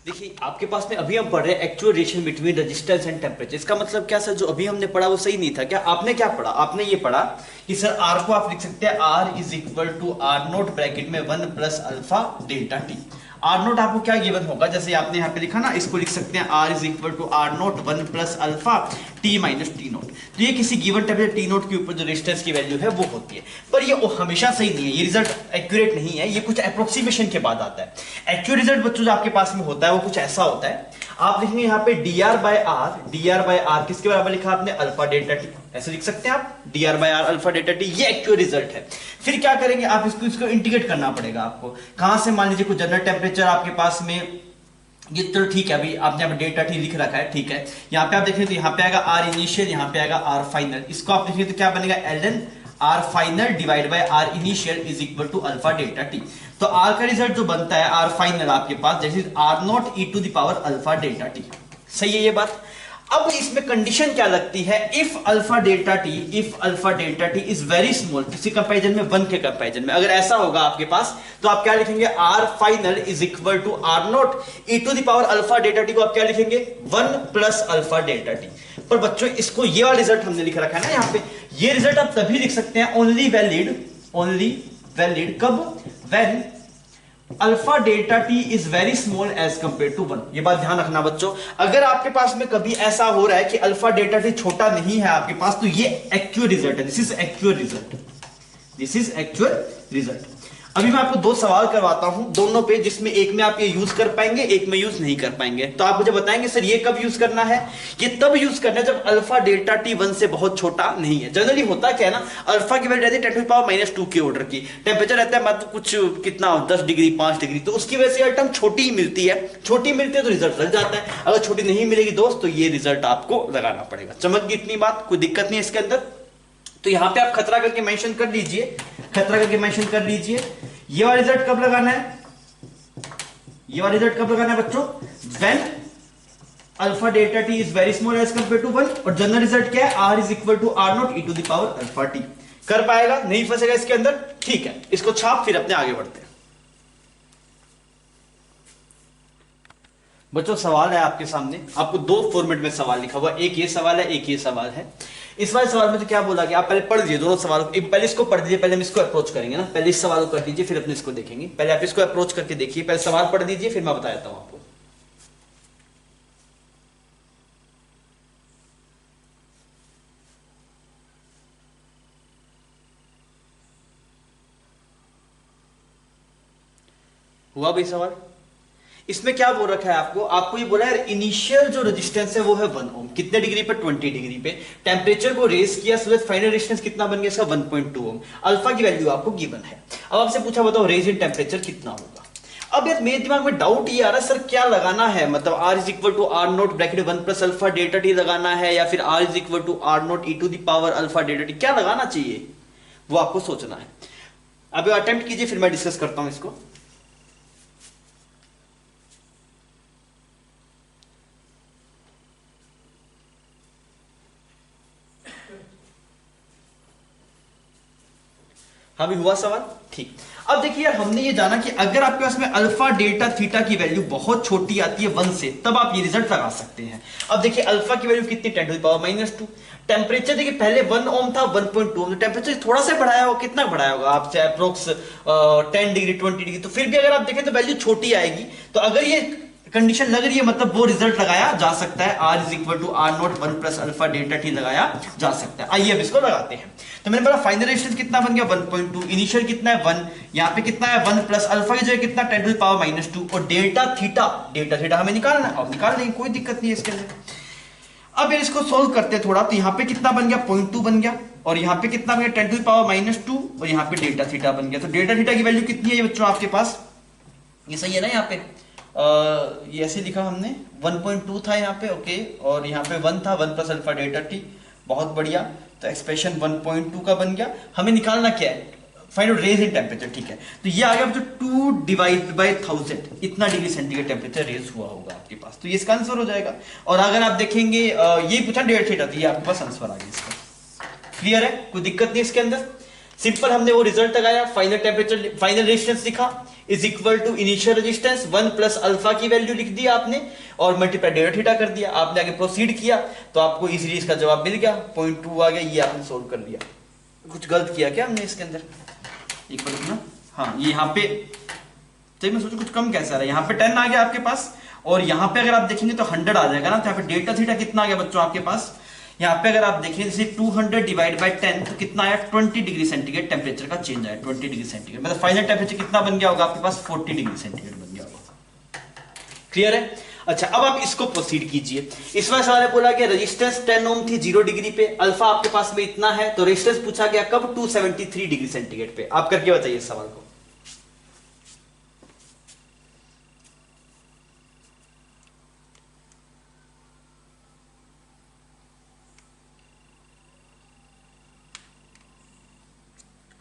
S1: देखिए आपके पास में अभी हम पढ़ रहे हैं actual relation between resistance and temperature. इसका मतलब क्या सर, जो अभी हमने पढ़ा वो सही नहीं था क्या? आपने क्या पढ़ा? आपने ये पढ़ा कि सर R को आप लिख सकते हैं R is equal to R naught bracket में 1 plus alpha delta T. R naught आपको क्या गिवन होगा? जैसे आपने यहाँ पे लिखा ना, इसको लिख सकते हैं R is equal to R naught 1 plus alpha T minus T naught. तो ये किसी गिवन टेम्परेचर टी नोट के ऊपर जो रेजिस्टेंस की वैल्यू है वो होती है। पर ये हमेशा सही नहीं है, ये रिजल्ट एक्यूरेट नहीं है, ये कुछ अप्रोक्सीमेशन के बाद आता है। एक्चुअल रिजल्ट बच्चों जो आपके पास में होता है वो कुछ ऐसा होता है, आप लिखेंगे यहाँ पे dr/r किसके बराबर लिखा आपने? अल्फा डेल्टा टी, ऐसे लिख सकते हैं आप dr/r अल्फा डेल्टा टी, ये एक्चुअल रिजल्ट है। फिर क्या करेंगे आप? इसको इंटीग्रेट करना पड़ेगा आपको। कहां से? मान लीजिए कुछ जनरल टेम्परेचर आपके पास में, ये तो ठीक है, अभी आपने यहाँ पे डेल्टा टी लिख रखा है, ठीक है। यहाँ पे आप देखें तो यहाँ पे आएगा आर इनिशियल, यहाँ पे आएगा आर फाइनल। इसको आप देखें तो क्या बनेगा? ln R final divide by are initial is equal to alpha delta T. तो आर का रिजल्ट जो बनता है आर फाइनल आपके पास जैसे R naught e to the power alpha delta T. सही है ये बात? अब इसमें कंडीशन क्या लगती है? If alpha delta T is very small, किसी कंपैरिजन में 1 के कंपैरिजन में अगर ऐसा होगा आपके पास, तो आप क्या लिखेंगे? R final is equal to R naught e to the power alpha delta T को आप क्या लिखेंगे? 1 प्लस अल्फा डेल्टा टी। पर बच्चों इसको ये वाला रिजल्ट हमने लिख रखा है ना यहाँ पे, ये रिजल्ट आप तभी लिख सकते हैं ओनली वैलिड कब? When alpha delta T is very small as compare to 1। ये बात ध्यान रखना बच्चों, अगर आपके पास में कभी ऐसा हो रहा है कि अल्फा डेल्टा टी छोटा नहीं है आपके पास, तो ये एक्चुअल रिजल्ट है। This is actual result. अभी मैं आपको 2 सवाल करवाता हूं दोनों पे, जिसमें एक में आप ये यूज कर पाएंगे, एक में यूज नहीं कर पाएंगे। तो आप मुझे बताएंगे सर ये कब यूज करना है? ये तब यूज करना है जब अल्फा डेल्टा टी 1 से बहुत छोटा नहीं है। जनरली होता क्या है ना, अल्फा की वैल्यू रहती है 10 टू द पावर -2 के ऑर्डर की, टेम्परेचर रहता है मतलब कुछ कितना 10 डिग्री 5 डिग्री, तो उसकी वजह से आइटम छोटी ही मिलती है। छोटी मिलती है तो रिजल्ट लग जाता है, अगर छोटी नहीं मिलेगी दोस्त तो ये रिजल्ट आपको लगाना पड़ेगा। समझ गई इतनी बात? कोई दिक्कत नहीं है इसके अंदर। तो यहां पे आप खतरा करके मेंशन कर लीजिए, ये वाला रिजल्ट कब लगाना है? बच्चों when alpha delta T is very small as compare to 1, और जनरल रिजल्ट क्या है? R is equal to R naught e to the power alpha T. कर पाएगा? नहीं फंसेगा इसके अंदर? ठीक है, इसको छाप फिर अपने आगे बढ़ते हैं। बच्चों सवाल है आपके सामने, आपको 2 फॉर्मेट में सवाल लिखा हुआ, एक ये सवाल है, एक ये सवाल है। इस वाले सवाल में तो क्या बोला कि आप पहले पढ़ लीजिए दोनों सवालों, पहले इसको पढ़ लीजिए, पहले हम इसको अप्रोच करेंगे ना, पहले इस सवाल को कर लीजिए फिर अपने इसको देखेंगे। पहले आप इसको अप्रोच करके देखिए, पहले सवाल पढ़ लीजिए फिर मैं बता देता हूं आपको। हुआ भाई सवाल? इसमें क्या बोल रखा है आपको? आपको ये बोला है इनिशियल जो रेजिस्टेंस है वो है 1 ओम। कितने डिग्री पे? 20 डिग्री पे। टेम्परेचर को रेज किया, सो फाइनल रेजिस्टेंस कितना बन गया इसका? 1.2 ओम। अल्फा की वैल्यू आपको गिवन है। अब आपसे पूछा बताओ रेज इन टेम्परेचर कितना होगा। अब यार मेरे दिमाग में डाउट ये आ रहा है सर क्या लगाना है, मतलब R is equal to R naught bracket 1 plus alpha delta T लगाना है, या फिर R is equal to R naught e to the power alpha delta T, क्या लगाना चाहिए वो आपको सोचना है। अब अटेम्प्ट कीजिए, फिर मैं डिस्कस करता हूं इसको। हाँ भी हुआ सवाल? ठीक। अब देखिए यार हमने ये जाना कि अगर आपके पास में अल्फा डेल्टा थीटा की वैल्यू बहुत छोटी आती है 1 से, तब आप ये रिजल्ट लगा सकते हैं। अब देखिए अल्फा की वैल्यू कितनी? 10 टू द पावर -2। टेम्परेचर देखिए पहले 1 ओम था 1.2 ओम, तो टेम्परेचर थोड़ा सा बढ़ाया होगा, कितना बढ़ाया होगा आपसे? Approx 10 degree 20 degree. तो फिर भी अगर आप देखें तो वैल्यू छोटी आएगी। तो अगर ये कंडीशन लग रही है मतलब वो रिजल्ट लगाया जा सकता है, R is equal to R naught 1 plus alpha delta T लगाया जा सकता है। आइए अब इसको लगाते हैं। तो मैंने बोला फाइनल रेजिस्टेंस कितना बन गया? 1.2। इनिशियल कितना है? 1। यहाँ पे कितना है? 1 प्लस अल्फा की जगह कितना? 10 टू द पावर -2। और डेल्टा थीटा हमें निकालना है, अब निकाल लेंगे, कोई दिक्कत नहीं है इसके अंदर। अब यार इसको सोल्व करते हैं थोड़ा। तो यहाँ पे कितना बन गया? 0.2 बन गया। और यहाँ पे कितना बन गया? 10 टू द पावर -2। और यहाँ पे डेल्टा थीटा बन गया। तो डेल्टा थीटा की वैल्यू कितनी है ये बच्चों आपके पास? ये सही है ना? यहाँ पे ये ऐसे लिखा हमने, 1.2 था यहाँ पे, ओके। और यहाँ पे 1 था, 1 प्लस अल्फा डेल्टा टी। बहुत बढ़िया। तो एक्सप्रेशन 1.2 का बन गया। हमें निकालना क्या है? Find out raise in temperature, ठीक है। तो ये आ गया जो 2 डिवाइड बाय 1000, इतना डिग्री सेंटीग्रेड टेम्परेचर रेज हुआ होगा आपके पास। तो ये इसका आंसर हो जाएगा। और अगर आप देखेंगे ये पूछा डेल्टा थीटा, तो ये आपके पास आंसर आ गया इसका। क्लियर है? कोई दिक्कत नहीं इसके अंदर। सिंपल हमने वो रिजल्ट लगाया, फाइनल टेम्परेचर, फाइनल रेजिस्टेंस लिखा is equal to initial resistance 1 plus alpha की वैल्यू लिख दी आपने, और मल्टीप्लाई डेल्टा थीटा कर दिया। आपने आगे प्रोसीड किया तो आपको इजीली इसका जवाब मिल गया, 0.2 आ गया। ये आपने सोल्व कर दिया। कुछ गलत किया क्या हमने इसके अंदर? एक बार ना, हाँ ये यहाँ पे तो मैं सोचू कुछ कम कैसा आ रहा है। यहाँ पे 10 आ गया आपके पास, और यहाँ पे अगर आप देखेंगे तो 100 आ जाएगा ना। तो यहाँ पे डेल्टा थीटा कितना आ गया बच्चों आपके पास? यहाँ पे अगर आप देखें जैसे 200 डिवाइड बाय 10, तो कितना आया? 20 डिग्री सेंटीग्रेड टेम्परेचर का चेंज आया। 20 डिग्री सेंटीग्रेड मतलब फाइनल टेम्परेचर कितना बन गया होगा आपके पास? 40 डिग्री सेंटीग्रेड बन गया होगा। क्लियर है? अच्छा अब आप इसको प्रोसीड कीजिए। इस बार सवाल बोला गया रेजिस्टेंस 10 ओम थी 0 डिग्री पे, अल्फा आपके पास में इतना है, तो रेजिस्टेंस पूछा गया कब? 273 डिग्री सेंटीग्रेड पे। आप करके बताइए इस सवाल को।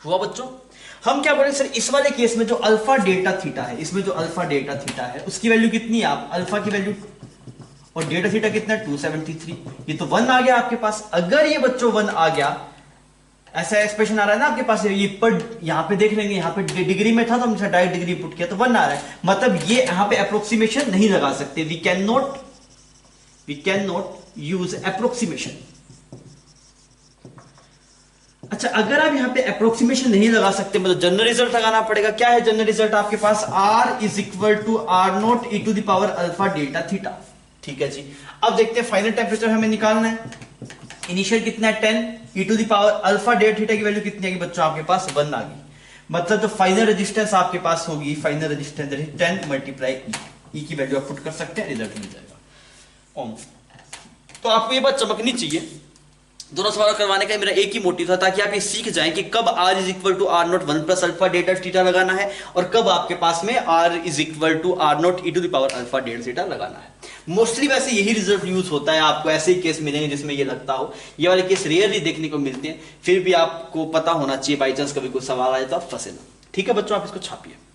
S1: हुआ बच्चों? हम क्या बोले सर इस वाले केस में जो अल्फा डेल्टा थीटा है, इसमें जो अल्फा डेल्टा थीटा है उसकी वैल्यू कितनी है? आप अल्फा की वैल्यू और डेल्टा थीटा कितना है? 273। ये तो 1 आ गया आपके पास। अगर ये बच्चों 1 आ गया, ऐसा एक्सप्रेशन आ रहा है ना आपके पास, ये पर यहां पे देख लेंगे, यहाँ पे डिग्री में था तो हमने डायरेक्ट डिग्री पुट किया तो 1 आ रहा है, मतलब ये यहां पे अप्रोक्सीमेशन नहीं लगा सकते। We can not use approximation. अच्छा अगर आप यहां पे अप्रोक्सीमेशन नहीं लगा सकते, मतलब जनरल रिजल्ट लगाना पड़ेगा। क्या है जनरल रिजल्ट आपके पास? R is equal to R naught e to the power alpha delta theta. ठीक है जी। अब देखते हैं फाइनल टेम्परेचर हमें निकालना है। इनिशियल कितना है? 10। E to the power alpha delta theta की वैल्यू कितनी आएगी बच्चों आपके पास? 1 आ गई। मतलब जो फाइनल रेजिस्टेंस आपके पास होगी, फाइनल रेजिस्टेंस 10 मल्टीप्लाई ई की वैल्यू आप पुट कर सकते हैं, रिजल्ट मिल जाएगा ओम। तो आपको ये बात चमकनी चाहिए। दोनों सवाल करवाने का मेरा एक ही मोटिव था, ताकि आप ये सीख जाएं कि कब r is equal to R naught 1 plus alpha delta theta लगाना है, और कब आपके पास में r is equal to R naught e to the power alpha delta theta लगाना है। मोस्टली वैसे यही रिजल्ट यूज होता है। आपको ऐसे ही केस मिलेंगे जिसमें ये लगता हो। ये वाले केस रेयरली देखने को मिलते हैं, फिर भी आपको पता होना चाहिए, बाई चांस कभी कोई सवाल आए तो आप फंसे ना। ठीक है बच्चों, आप इसको छापिए।